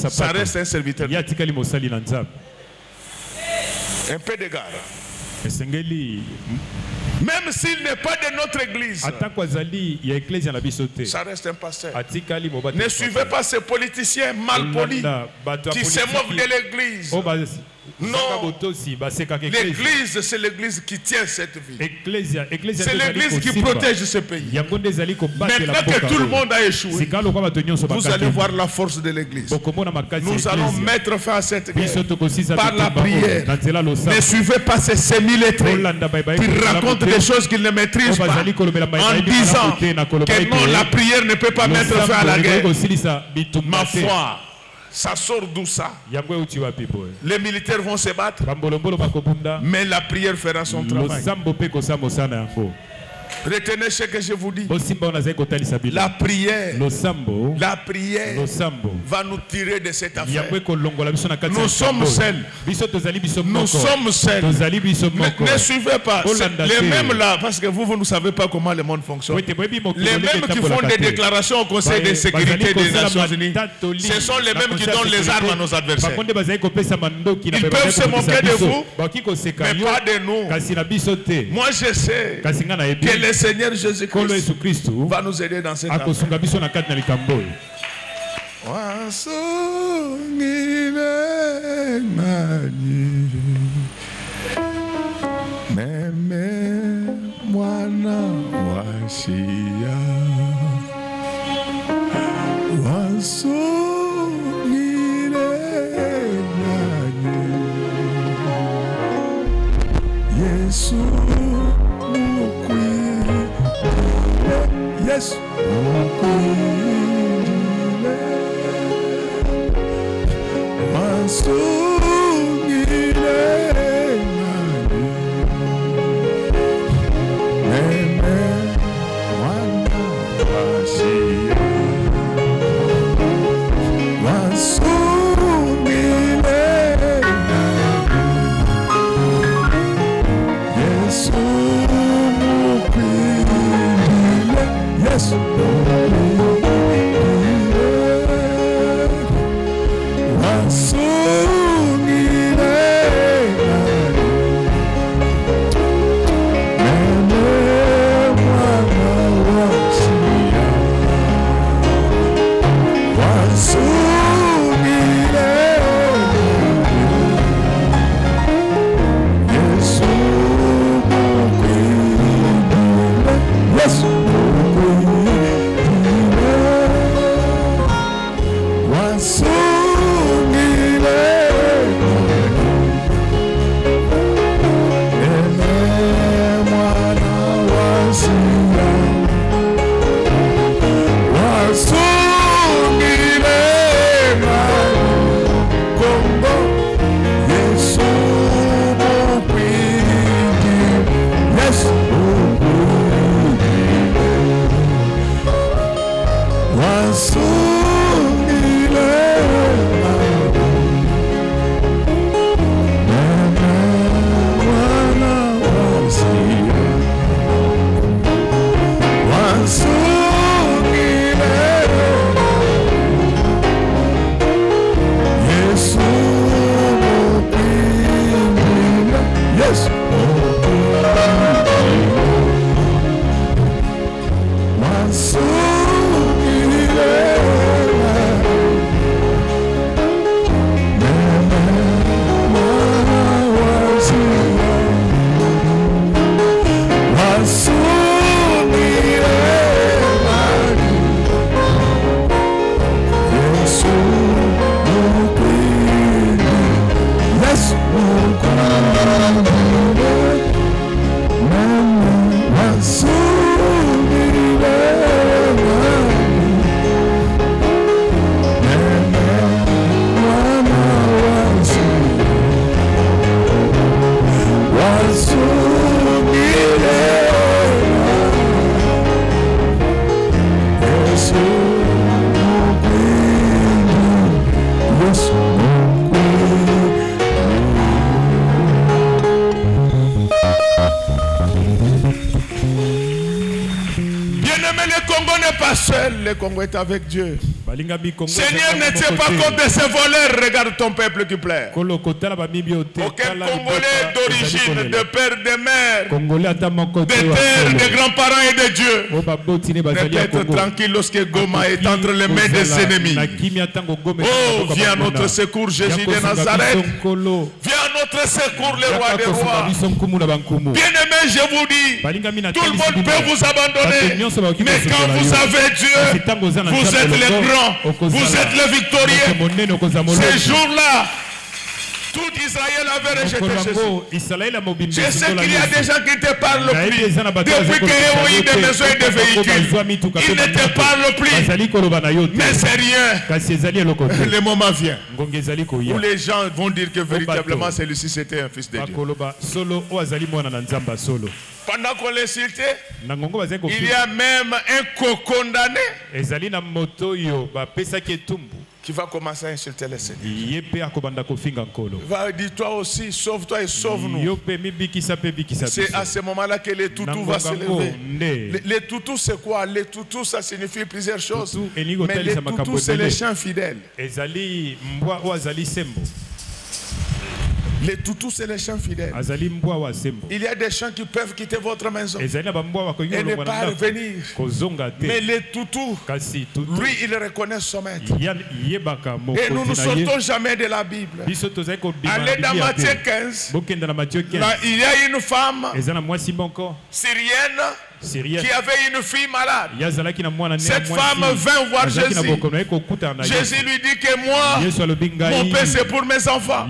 ça reste un serviteur. Un peu d'égard. Même s'il n'est pas de notre église, ça reste un pasteur. Ne suivez pas ces politiciens mal polis qui se moquent de l'église. Non, l'église, c'est l'église qui tient cette ville. C'est l'église qui protège ce pays. Maintenant que tout le monde a échoué, vous allez voir la force de l'église. Nous allons mettre fin à cette guerre par la prière. Ne suivez pas ces semi-lettrés qui racontent des choses qu'ils ne maîtrisent pas en disant que non, la prière ne peut pas mettre fin à la guerre. Ma foi, ça sort d'où ça? Les militaires vont se battre, mais la prière fera son travail. Retenez ce que je vous dis. La prière va nous tirer de cette affaire. Nous sommes seuls. Nous sommes seuls. Ne suivez pas les mêmes là, parce que vous ne savez pas comment le monde fonctionne. Les mêmes qui font des déclarations au Conseil de sécurité des Nations Unies, ce sont les mêmes qui donnent les armes à nos adversaires. Ils peuvent se moquer de vous, mais pas de nous. Moi je sais que le Seigneur Jésus-Christ va nous aider dans cette affaire. Yes, yes. seul le Congo est avec Dieu. Seigneur, ne tiens pas compte de ces voleurs. Regarde ton peuple qui pleure. Aucun Congolais d'origine, de père, de mère, de terre, de grands-parents et de Dieu ne peut être tranquille lorsque Goma est entre les mains des ennemis. Oh, viens à notre secours, Jésus de Nazareth. Viens à notre secours, le roi des rois. Bien-aimés, je vous dis, tout le monde peut vous abandonner. Mais quand vous avez Dieu, vous êtes les grands, vous êtes les victorieux. Ces jours-là, tout Israël avait rejeté Jésus. Je sais qu'il y a des gens qui te parlent plus. Depuis qu'il y a eu des maisons et des véhicules, ils ne te parlent plus. Mais c'est rien. Le moment vient où les gens vont dire que véritablement celui-ci c'était un fils de Dieu. Pendant qu'on l'insultait, il y a même un co-condamné qui va commencer à insulter les Seigneurs. Il va dire toi aussi, sauve-toi et sauve-nous. C'est à ce moment-là que les toutous va se lever. Les toutous c'est quoi? Les toutous ça signifie plusieurs choses. Mais les toutous c'est les chiens fidèles. Les toutous, c'est les chiens fidèles. Il y a des chiens qui peuvent quitter votre maison et ne pas revenir. Mais les toutous, lui, il reconnaît son maître. Et nous ne sortons jamais de la Bible. Allez dans Matthieu 15. Là, il y a une femme syrienne qui avait une fille malade. Cette femme vint voir Jésus. Jésus lui dit que moi, mon pain c'est pour mes enfants.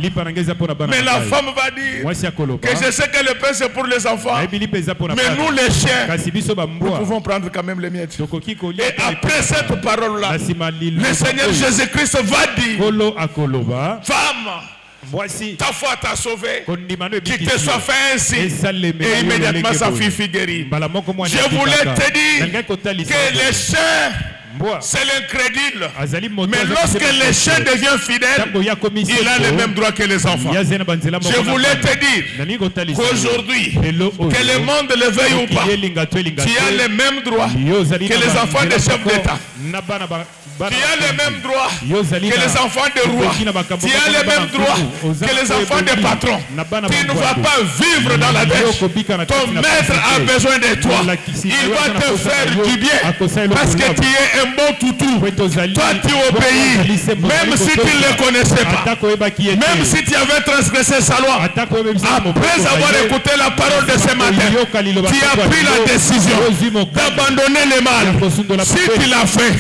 Mais la femme va dire que je sais que le pain c'est pour les enfants. Mais nous les chiens, nous pouvons prendre quand même les miettes. Et après cette parole-là, le Seigneur Jésus-Christ va dire, femme, voici, ta foi t'a sauvé, qu'il te soit fait ainsi. Et immédiatement sa fille fut guérie. Je voulais te dire que les chiens, c'est l'incrédule. Mais lorsque les chiens devient fidèle, il a le même droit que les enfants. Je voulais te dire qu'aujourd'hui, que le monde le veuille ou pas, tu as les mêmes droits que les enfants des chefs d'État. Tu as les mêmes droits que les enfants des rois. Tu as les mêmes droits que les enfants des patrons. Tu ne vas pas vivre dans la dèche. Ton maître a besoin de toi. Il va te faire du bien parce que tu es un bon toutou. Toi tu obéis. Même si tu ne le connaissais pas. Même si tu avais transgressé sa loi. Après avoir écouté la parole de ce matin, tu as pris la décision d'abandonner le mal. Si tu l'as fait,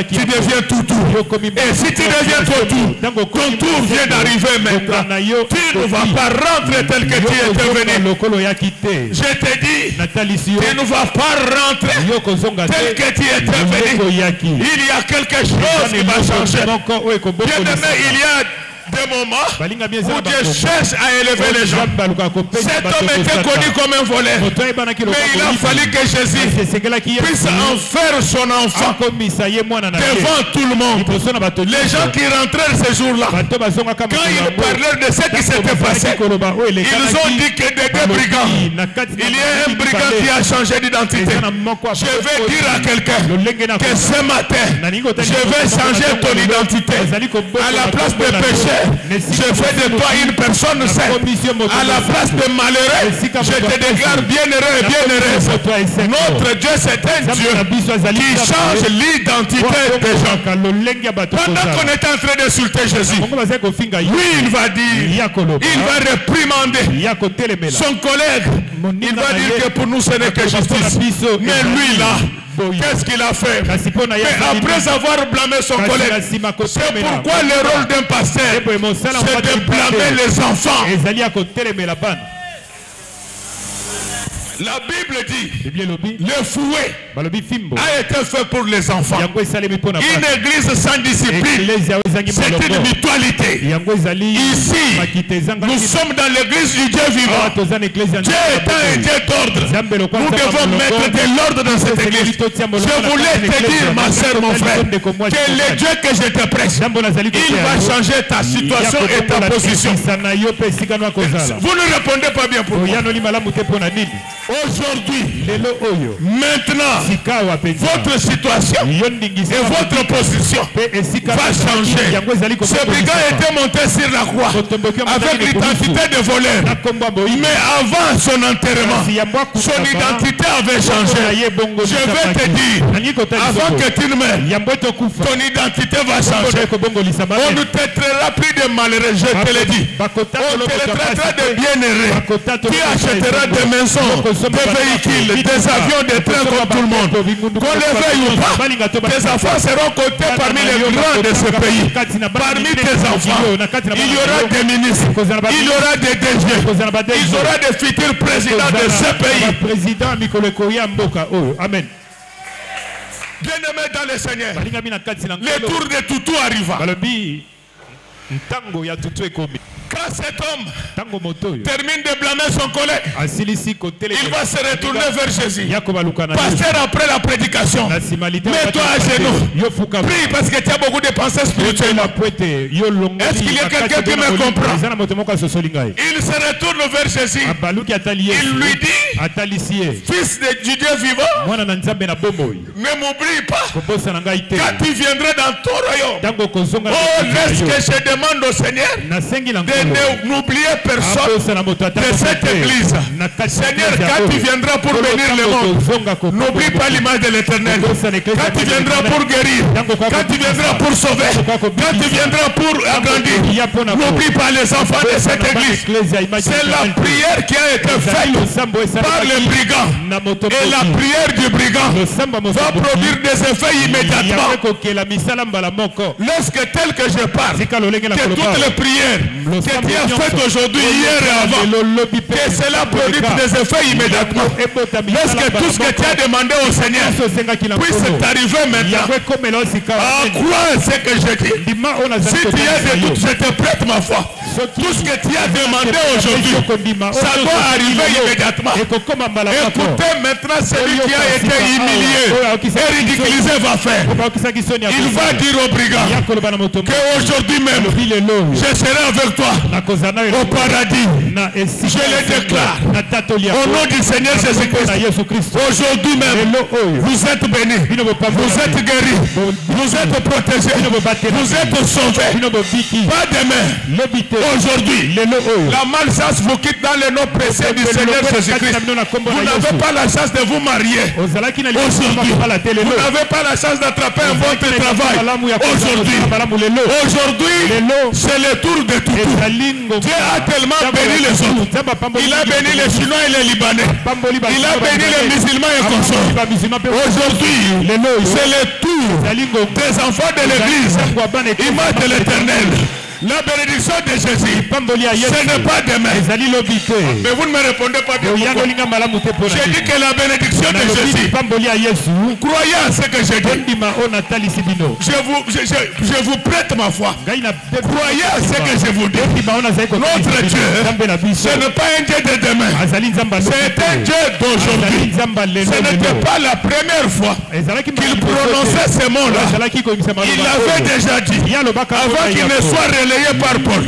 tu deviens toutou. Et si tu deviens toutou, ton tour vient d'arriver maintenant. Tu ne vas pas rentrer tel que tu étais venu. Je te dis, tu ne vas pas rentrer tel que tu étais venu. Il y a quelque chose qui va changer. Bien-aimé, il y a des moments où Dieu cherche à élever les gens. Cet homme était connu comme un voleur, mais il a fallu que Jésus puisse en faire son enfant devant tout le monde. Les gens qui rentraient ce jour-là, quand ils parlaient de ce qui s'était passé, ils ont dit que des deux brigands, il y a un brigand qui a changé d'identité. Je vais dire à quelqu'un que ce matin, je vais changer ton identité. À la place de péché, je fais de toi une personne sainte. À la place de malheureux, je te déclare bienheureux et bienheureuse. Notre Dieu, c'est un Dieu qui change l'identité des gens. Pendant qu'on est en train d'insulter Jésus, lui, il va dire, il va réprimander son collègue. Il va dire que pour nous, ce n'est que justice. Mais lui, là, qu'est-ce qu'il a fait? Mais après avoir blâmé son collègue, c'est pourquoi le rôle d'un pasteur, c'est de blâmer les enfants. La Bible dit, le fouet a été fait pour les enfants. Une église sans discipline, c'est une mutualité. Ici, nous sommes dans l'église du Dieu vivant. Dieu est un Dieu d'ordre. Nous devons mettre de l'ordre dans cette église. Je voulais te dire, ma soeur, mon frère, que le Dieu que je te prêche, il va changer ta situation et ta position. Vous ne répondez pas bien pour moi. Aujourd'hui, maintenant, votre situation et votre position va changer. Ce brigand était monté sur la croix avec l'identité de voleur. Mais avant son enterrement, son identité avait changé. Je vais te dire, avant que tu ne meurs, ton identité va changer. On ne traitera plus de malheureux, je te l'ai dit. On te traitera de bienheureux. Tu achèteras des maisons, des véhicules, des avions, des trains comme tout le monde. Qu'on le veuille ou pas, tes enfants seront cotés parmi les grands de ce pays. Parmi tes enfants, il y aura des ministres, il y aura des DG, il y aura des futurs présidents de ce pays. Amen. Bien-aimé dans le Seigneur, le tour de Toutou arriva. Quand cet homme termine de blâmer son collègue, il va se retourner vers Jésus. Pasteur, après la prédication, mets-toi à genoux. Prie parce que tu as beaucoup de pensées spirituelles. Est-ce qu'il y a quelqu'un qui me comprend? Il se retourne vers Jésus. Il lui dit, fils du Dieu vivant, ne m'oublie pas quand tu viendras dans ton royaume. Oh, laisse que je demande au Seigneur de n'oublier personne de cette église. Seigneur, quand tu viendras pour bénir le monde, n'oublie pas l'image de l'Éternel. Quand tu viendras pour guérir, quand tu viendras pour sauver, quand tu viendras pour agrandir, n'oublie pas les enfants de cette église. C'est la prière qui a été faite par les brigands. Et la prière du brigand va produire des effets immédiatement. Lorsque tel que je parle, que toutes les prières que tu as faites aujourd'hui, hier et avant, que cela produit des effets immédiatement. Lorsque tout ce que tu as demandé au Seigneur puisse t'arriver maintenant, à croire ce que je dis. Si tu as des doutes, je te prête ma foi. Tout ce que tu as demandé aujourd'hui, ça doit arriver immédiatement. Écoutez maintenant celui qui a été humilié et ridiculisé va faire. Il va dire au brigand qu'aujourd'hui même, je serai avec toi au paradis. Je le déclare au nom du Seigneur Jésus-Christ. Aujourd'hui même, vous êtes bénis, vous êtes guéris, vous êtes protégés, vous êtes sauvés. Pas demain, aujourd'hui, la malchance vous quitte dans le nom précieux du Seigneur Jésus-Christ. Vous n'avez pas la chance de vous marier aujourd'hui. Vous n'avez pas la chance d'attraper un bon travail aujourd'hui. C'est le tour de tout. Dieu a tellement béni les autres. Il a béni les Chinois et les Libanais. Il a béni les musulmans et consorts. Aujourd'hui, c'est le tour des enfants de l'église. Image de l'Éternel. La bénédiction de Jésus, ce n'est pas demain. Mais vous ne me répondez pas bien. J'ai dit que la bénédiction de Jésus, croyez à ce que j'ai dit. Je vous prête ma foi. Croyez à ce que je vous dis. Notre Dieu, ce n'est pas un Dieu de demain. C'est un Dieu d'aujourd'hui. Ce n'était pas la première fois qu'il prononçait ces mots-là. Il l'avait déjà dit avant qu'il ne soit relayé par Paul,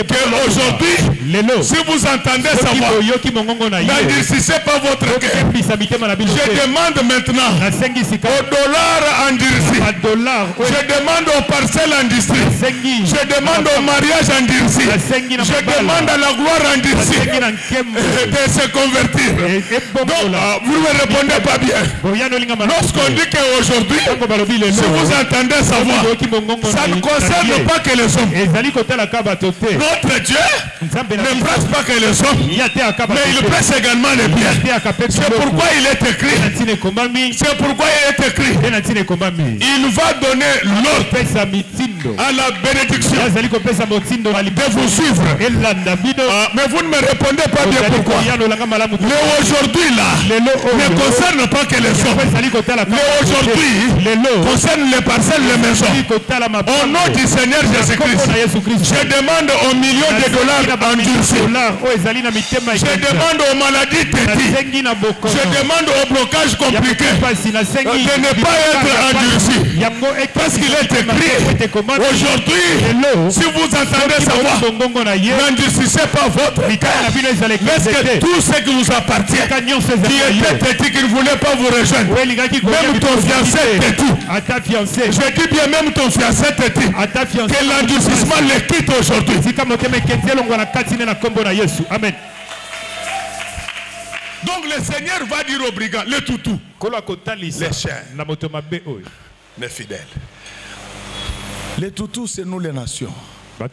qu'aujourd'hui, si vous entendez sa voix, n'endurcissez pas votre cœur. Je demande maintenant au dollar endurci, je demande aux parcelles endurcies, je demande au mariage endurci, je demande à la gloire endurci de se convertir. Donc, vous ne répondez pas bien. Lorsqu'on dit qu'aujourd'hui, si vous entendez sa voix, ça ne concerne pas que les hommes. Notre Dieu ne presse pas que les hommes, mais il presse également les biens. C'est pourquoi il est écrit. C'est pourquoi il est écrit. Il va donner l'ordre à la bénédiction de vous suivre. Mais vous ne me répondez pas bien pourquoi. Mais aujourd'hui là, ne concerne pas que les hommes. Mais aujourd'hui, concerne les parcelles, les maisons. Au nom du Seigneur Jésus-Christ. Je demande aux millions de dollars endurcis. Je demande aux maladies tétiques. Je demande au blocage compliqué de ne pas être endurci. Parce qu'il est écrit aujourd'hui, si vous entendez sa voix, n'endurcissez pas votre cœur. Parce que tout ce qui vous appartient, qui était têtu, qui ne voulait pas vous rejoindre, même ton fiancé têtu, je dis bien même ton fiancé têtu, que l'endurcissement le quitte aujourd'hui. Amen. Donc le Seigneur va dire aux brigands, les toutous, les chiens, les fidèles. Les toutous, c'est nous les nations. En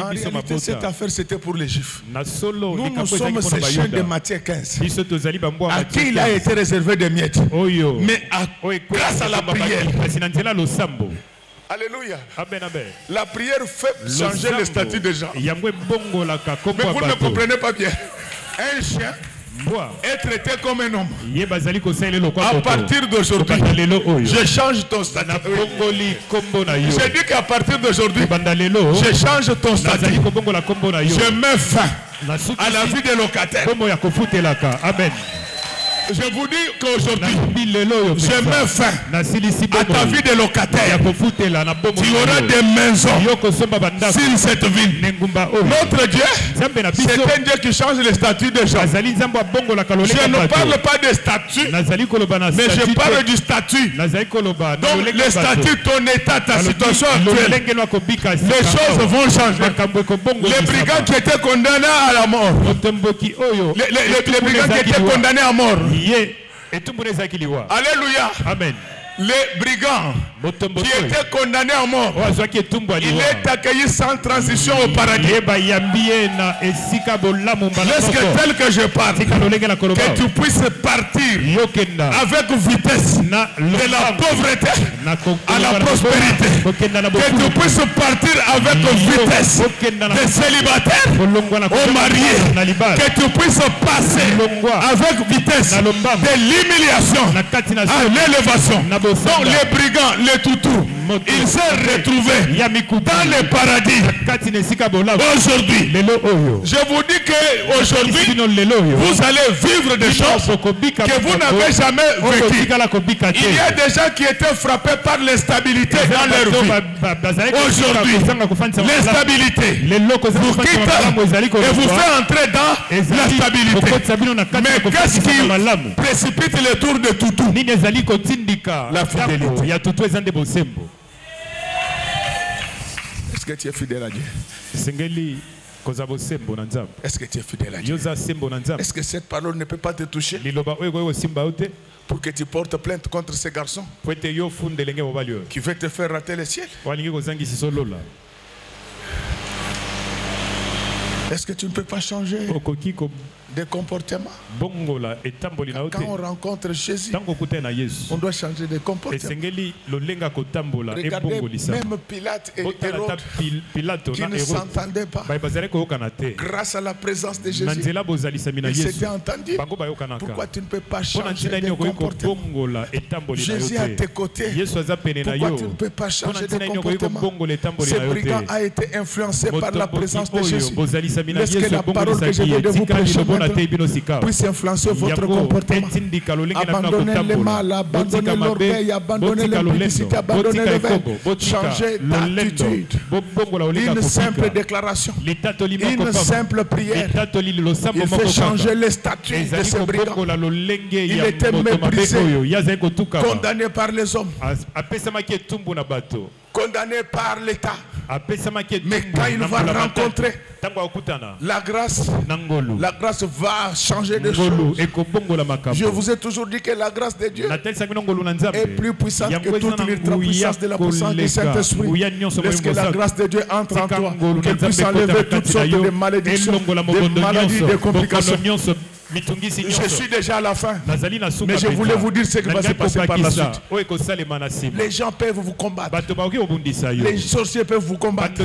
réalité, cette affaire, c'était pour les Juifs. Nous sommes ces chiens de Matthieu 15, à qui il a été réservé des miettes. Mais grâce à la prière. Alléluia. La prière fait changer le statut des gens. Mais vous ne comprenez pas bien. Un chien est traité comme un homme. À partir d'aujourd'hui, je change ton statut. Je dis qu'à partir d'aujourd'hui, je change ton statut. Je mets fin à la vie des locataires. Amen. Je vous dis qu'aujourd'hui, je mets fin à ta vie de locataire. Tu auras des maisons sur cette ville. Notre Dieu, c'est un Dieu qui change le statut des gens. Je ne parle pas de statut, mais je parle du statut. Donc le statut, ton état, ta situation actuelle, les choses vont changer. Les brigands qui étaient condamnés à la mort, les brigands qui étaient condamnés à mort, alléluia. Amen. Les brigands qui étaient condamnés à mort, il est accueilli sans transition au paradis. Laisse-que tel que je parle, que tu puisses partir avec vitesse de la pauvreté à la prospérité. Que tu puisses partir avec vitesse des célibataires aux mariés. Que tu puisses passer avec vitesse de l'humiliation à l'élévation. Donc les brigands, les toutous, ils s'est retrouvés dans le paradis. Aujourd'hui, je vous dis qu'aujourd'hui, vous allez vivre des choses que vous n'avez jamais vécues. Il y a des gens qui étaient frappés par l'instabilité dans leur vie. Aujourd'hui, l'instabilité vous quitte et vous fait entrer dans la stabilité. Mais qu'est-ce qui précipite le tour de toutou? La fidélité. Est-ce que tu es fidèle à Dieu? Est-ce que tu es fidèle à Dieu? Est-ce que cette parole ne peut pas te toucher pour que tu portes plainte contre ces garçons qui veulent te faire rater le ciel? Est-ce que tu ne peux pas changer de comportement? Quand on rencontre Jésus, on doit changer de comportement. Regardez, même Pilate et Hérode qui ne s'entendaient pas, grâce à la présence de Jésus, ils s'étaient entendus. Pourquoi tu ne peux pas changer de comportement? Jésus est à tes côtés. Pourquoi tu ne peux pas changer de comportement? Ce brigand a été influencé par la présence de Jésus. Laisse que la parole que je viens de vous prêcher puisse influencer votre comportement. Abandonnez le mal, abandonnez l'orgueil, abandonnez l'impudicité, abandonnez le verbe. Changez d'attitude. Une simple déclaration, une simple prière, il fait changer le statut de ce brigand. Il était méprisé, condamné par les hommes, condamné par l'État. Mais quand il va rencontrer la grâce va changer les choses. Je vous ai toujours dit que la grâce de Dieu est plus puissante que toute l'ultra-puissance de la puissance du Saint-Esprit. Laisse que la grâce de Dieu entre en toi, qu'elle puisse enlever toutes sortes de malédictions, de maladies, de complications. Je suis déjà à la fin. Mais je voulais vous dire ce qui va se passer par la suite. Les gens peuvent vous combattre. Les sorciers peuvent vous combattre.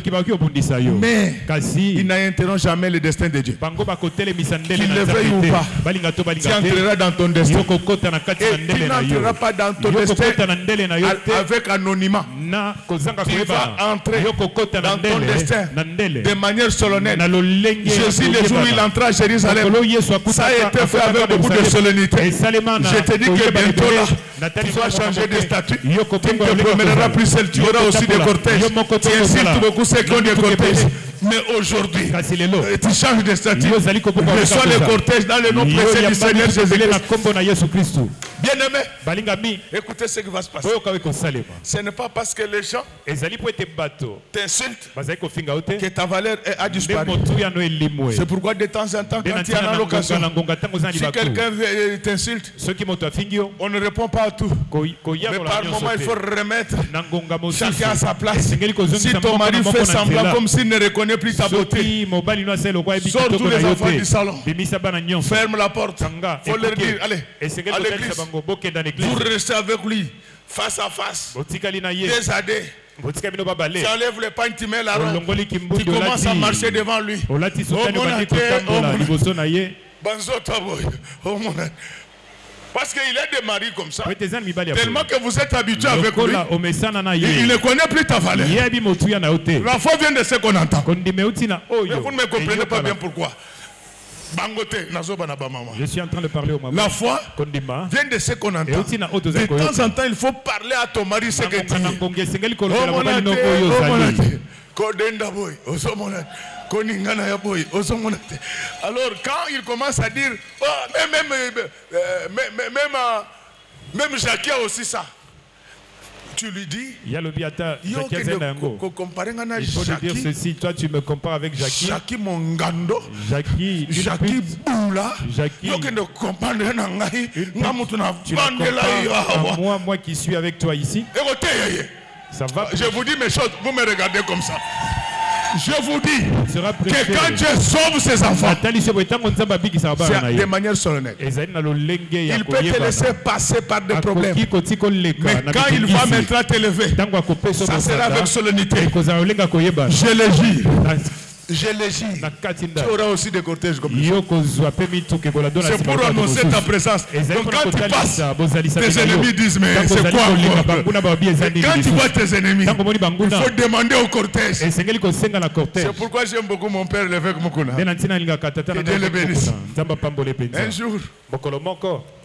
Mais ils n'interrompent jamais le destin de Dieu. Qu'il le veuille ou pas, tu entreras dans ton destin. Et tu n'entreras pas dans ton destin avec anonymat. Tu vas entrer dans ton destin de manière solennelle. Jésus, le jour où il entra à Jérusalem, ça a été fait avec beaucoup de solennité. Je te dis que bientôt là, tu vas changer de statut. Tu ne te promèneras plus seul, tu auras aussi des cortèges. Tu insultes beaucoup ceux qui ont des cortèges. Mais aujourd'hui, tu changes de statut. Reçois les cortèges dans le nom précieux du Seigneur Jésus-Christ. Bien-aimé, écoutez ce qui va se passer. Ce n'est pas parce que les gens t'insultent que ta valeur a disparu. C'est pourquoi de temps en temps, quand il y a l'occasion, si quelqu'un t'insulte, on ne répond pas à tout. Mais par moment, il faut remettre chacun à sa place. Si ton mari fait semblant comme s'il ne reconnaît plus ta beauté, sors tous les enfants du salon, ferme la porte. Il faut leur dire, allez, à l'église. Vous restez avec lui, face à face, des années. Tu enlèves les pagnes, tu mets la robe, tu commences à marcher devant lui. Parce qu'il est des maris comme ça. Tellement que vous êtes habitué avec lui, il ne connaît plus ta valeur. La foi vient de ce qu'on entend. Mais vous ne me comprenez pas bien pourquoi. Je suis en train de parler au maman. La foi vient de ce qu'on entend. De temps en temps, il faut parler à ton mari ce que tu dis. Alors quand il commence à dire, même Jackie a aussi ça. Tu lui dis, il faut lui dire ceci, toi tu me compares avec Jackie. Jackie Mongando, Jackie Boula, Jackie, moi qui suis avec toi ici. Ça va. Je vous dis mes choses, vous me regardez comme ça. Je vous dis que quand Dieu sauve ses enfants, c'est de manière solennelle. Il peut te laisser passer par des problèmes. Mais quand il va maintenant t'élever, ça sera avec solennité. Je le jure. Je le jure. Tu auras aussi des cortèges comme ça. C'est pour annoncer ta présence. Donc quand tu passes, tes ennemis disent, mais c'est quoi encore? Et quand tu vois tes ennemis, il faut demander au cortège. C'est pourquoi j'aime beaucoup mon père, l'évêque Mukuna. Et Dieu le bénisse. Un jour,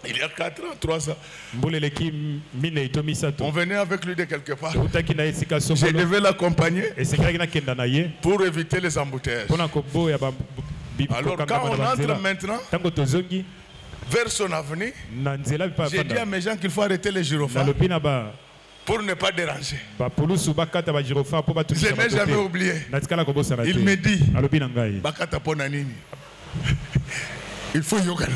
il y a 4 ans, 3 ans, on venait avec lui de quelque part. Je devais l'accompagner pour éviter les embouteillages. Alors quand on entre maintenant vers son avenir, j'ai dit à mes gens qu'il faut arrêter les gyrophares pour ne pas déranger. Je n'ai jamais oublié. Il me dit, Bakata Ponanini. Il faut yoga.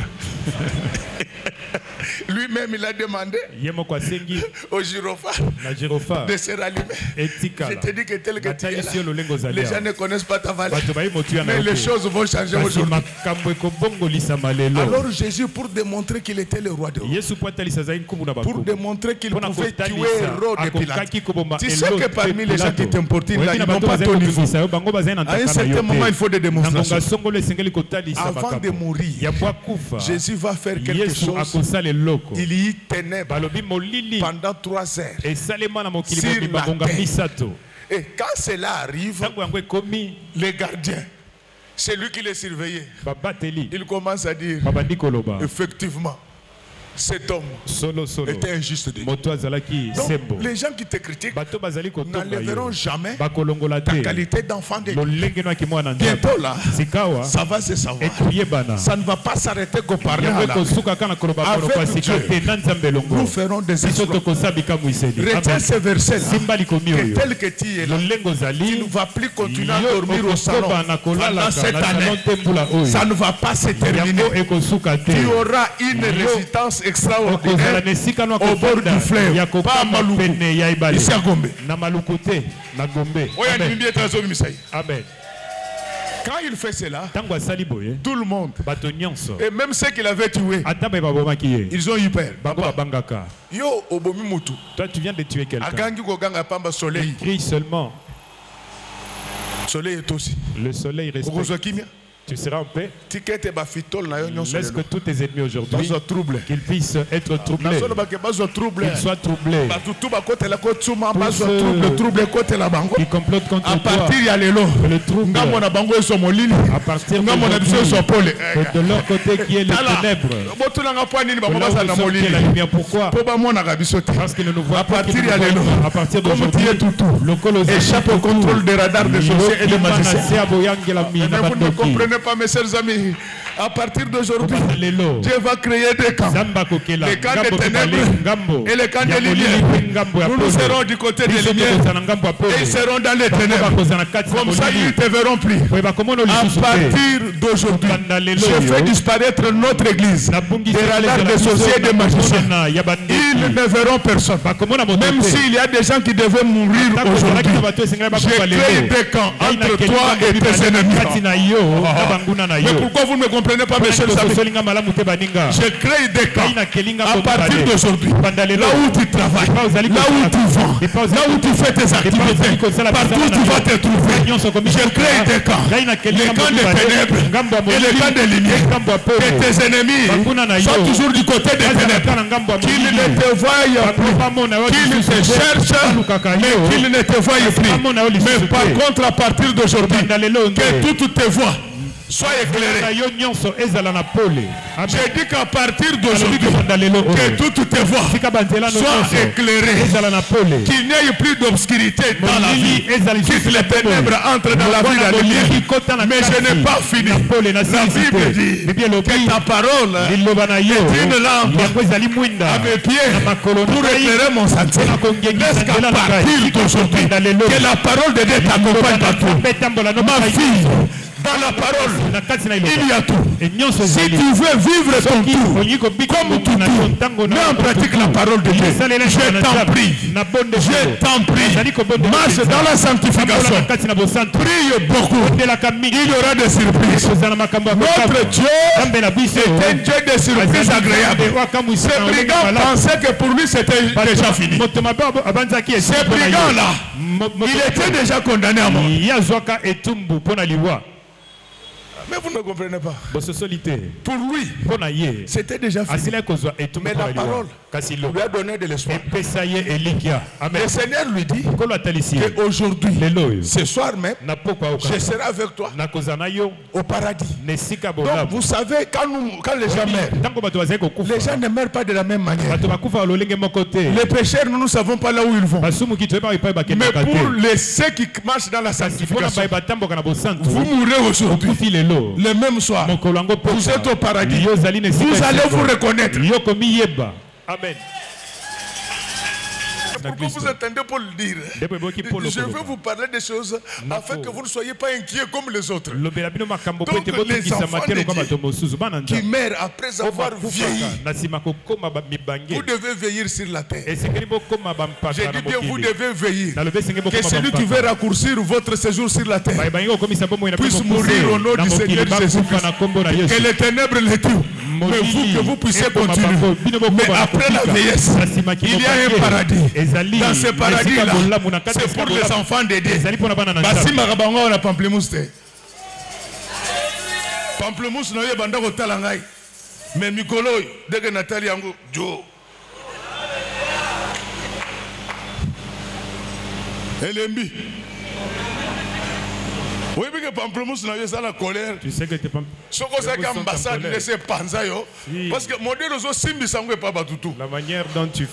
Lui-même, il a demandé au gyrophare de se rallumer. Je te dis que tel que tu es là, les gens ne connaissent pas ta valeur. Mais les choses vont changer aujourd'hui. Alors Jésus, pour démontrer qu'il était le roi de roi, pour démontrer qu'il pouvait tuer Hérode et Pilate. Tu sais que parmi les gens qui t'importunent là, ils n'ont pas ton niveau. À un certain moment, il faut des démonstrations. Avant de mourir, Jésus va faire quelque chose. Il y ténèbres pendant 3 heures sur la terre. Et quand cela arrive, les gardiens, c'est lui qui les surveillait. Il commence à dire, effectivement, cet homme était injuste de Dieu. Donc, les gens qui te critiquent n'enlèveront jamais ta qualité d'enfant de Dieu. Bientôt là, ça va se savoir. Ça ne va pas s'arrêter qu'au parler à la avec Dieu, nous ferons des exploits. Retiens ce verset là, tel que tu es là, tu ne vas plus continuer à dormir au salon pendant cette année. Ça ne va pas se terminer. Tu auras une résistance extraordinaire au bord du fleuve, pas à Maluku, ici à Gombe. Amen. Quand il fait cela, tout le monde, et même ceux qu'il avait tués, ils ont eu peur. Yo, toi tu viens de tuer quelqu'un. Crie seulement. Soleil est aussi. Le soleil respecte. Tu seras en paix. Laisse que tous tes ennemis aujourd'hui qu'ils puissent être troublés. Qu'ils soient troublés. Qui complotent contre toi. Le trouble. À partir de leur côté qui est les ténèbres. La lumière. Pourquoi? Parce qu'ils ne nous voient pas. À partir d'aujourd'hui, échappe au contrôle des radars des sorciers et des magiciens. Vous ne comprenez pas, mes chers amis. À partir d'aujourd'hui, Dieu va créer des camps. Les camps des ténèbres et les camps des lumières. Nous serons du côté des lumières et ils seront dans les ténèbres. Comme ça, ils ne te verront plus. À partir d'aujourd'hui, je fais disparaître notre église des radars des sorciers et des magiciens. Ils ne verront personne. Même s'il y a des gens qui devaient mourir aujourd'hui, j'ai créé des camps entre toi et tes ennemis. Mais pourquoi vous ne me comprenez pas, mes chers amis? Je crée des camps à partir d'aujourd'hui. Là où tu travailles, là où tu vends, là où tu fais tes activités, partout où tu vas te trouver. Je crée des camps. Les camps des ténèbres et les camps des lumières. Et tes ennemis sont toujours du côté des ténèbres. Qu'ils ne te voient plus, qu'ils te cherchent, mais qu'ils ne te voient plus. Mais par contre, à partir d'aujourd'hui, que toutes tes voix sois éclairé. J'ai dit qu'à partir d'aujourd'hui, que toutes tes voix soient éclairées. Qu'il n'y ait plus d'obscurité dans la vie. Que les ténèbres entrent dans la vie de la lumière. Mais je n'ai pas fini. La Bible dit que ta parole est une lampe à mes pieds pour éclairer mon sentier. Laisse qu'à partir d'aujourd'hui, que la parole de Dieu t'accompagne partout. Ma fille, dans la parole, il y a tout. Si tu veux vivre ton tour comme tout tour, mets en pratique la parole de Dieu. Je t'en prie. Je t'en prie. Marche dans la sanctification. Prie beaucoup. Il y aura des surprises. Notre Dieu est un Dieu de surprises agréables. Ces brigands pensaient que pour lui c'était déjà fini. Ces brigands-là, il était déjà condamné à mort. Mais vous ne comprenez pas. Pour lui, c'était déjà fini. Mais la parole lui a donné de l'espoir. Le Seigneur lui dit qu'aujourd'hui, ce soir même, je serai avec toi au paradis. Donc vous savez, quand les gens meurent, les gens ne meurent pas de la même manière. Les pécheurs, nous ne savons pas là où ils vont. Mais pour ceux qui marchent dans la sanctification, vous mourrez aujourd'hui. Le même soir, vous êtes au paradis. Vous allez vous reconnaître. Amen. Pourquoi vous attendez pour le dire? Je veux vous parler des choses afin que vous ne soyez pas inquiets comme les autres. Donc les enfants de Dieu qui meurent après avoir vieilli, vous devez veiller sur la terre. J'ai dit bien, vous devez veiller. Que celui qui veut raccourcir votre séjour sur la terre puisse mourir au nom du Seigneur Jésus-Christ. Que les ténèbres les tuent. Mais vous, que vous puissiez continuer. Mais après la vieillesse, il y a un paradis. Dans ce paradis-là, c'est pour les enfants de Dieu. Basi marabango na pamplemousse. Pamplemousse na yebanda ko talangai. Mais mikolo dès que Nathalie yango jo. Elembi. Oui, mais que pamplemousse na yesa la colère. Tu sais que t'es pas. Soko ça ambassade laisser panza yo. Parce que modèle ozo simbi sango pas batutu. La manière dont tu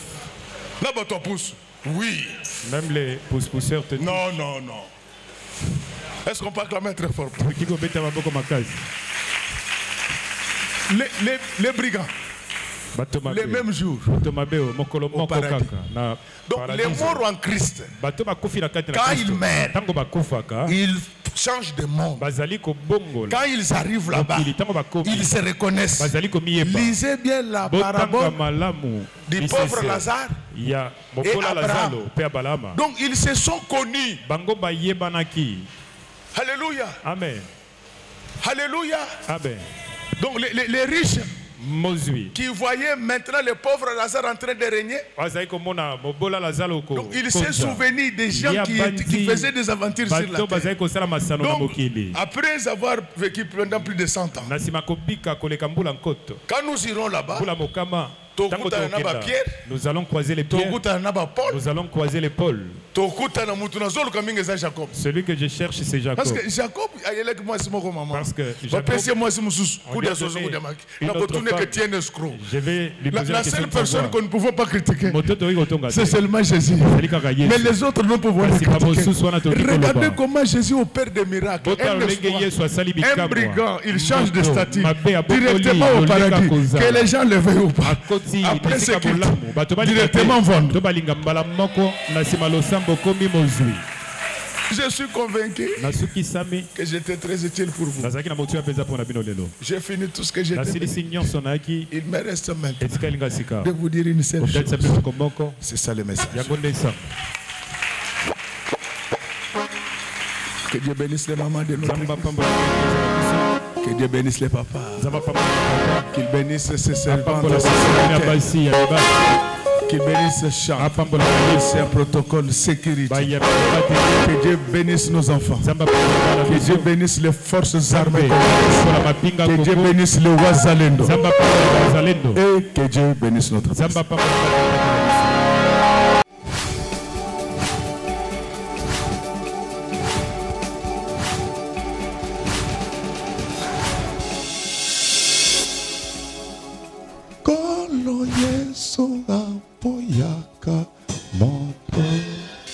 là bas toi pousse. Oui. Même les pousseurs te disent. Non, non, non. Est-ce qu'on peut acclamer très fort? Les brigands. Les mêmes jours. Au paradis. Donc les morts en Christ, quand ils meurent, ils changent de monde. Quand ils arrivent là-bas, ils se reconnaissent. Lisez bien la parabole du pauvre Lazare et Abraham. Donc ils se sont connus. Alléluia. Amen. Alléluia. Amen. Donc les riches qui voyaient maintenant le pauvre Lazare en train de régner. Donc il s'est souvenu des gens qui faisaient des aventures sur la terre. Donc, après avoir vécu pendant plus de 100 ans, quand nous irons là-bas, nous allons croiser les pierres. Nous allons croiser les Paul. Celui que je cherche, c'est Jacob. Parce que Jacob, je vais lui poser la seule personne que nous ne pouvons pas critiquer, c'est seulement Jésus. Mais les autres ne peuvent pas critiquer. Regardez comment Jésus opère des miracles. Un brigand, il change de statut directement au paradis. Que les gens le veuillent ou pas. Après ce qu'il directement vendre. Je suis convaincu que j'étais très utile pour vous. J'ai fini tout ce que j'ai dit. Il me reste maintenant de vous dire une seule chose. C'est ça le message. Que Dieu bénisse les mamans de notre église. Que Dieu bénisse les papas. Qu'il bénisse ses servants. Qu'il bénisse ce chant. C'est un protocole de sécurité. Que Dieu bénisse nos enfants. Que Dieu bénisse les forces armées. Que Dieu bénisse le Wazalendo. Et que Dieu bénisse notre pays. Poyaka moto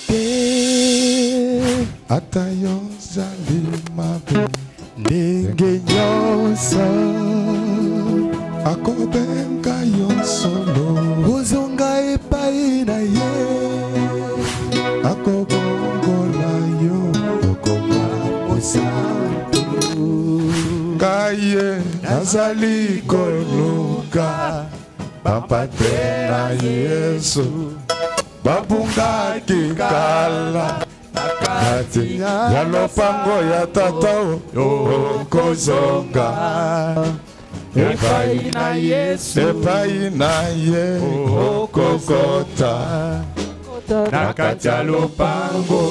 te atayo zali mabe ndenge nyonso akobenga yonsolo ozonga epai na ye akobongola yo okoma mosantu kaye nazali koluka Bapate na Yesu babunga kikala nakati ya lopango ya tata okozonga epai na Yesu epai na ye okokota nakati ya lopango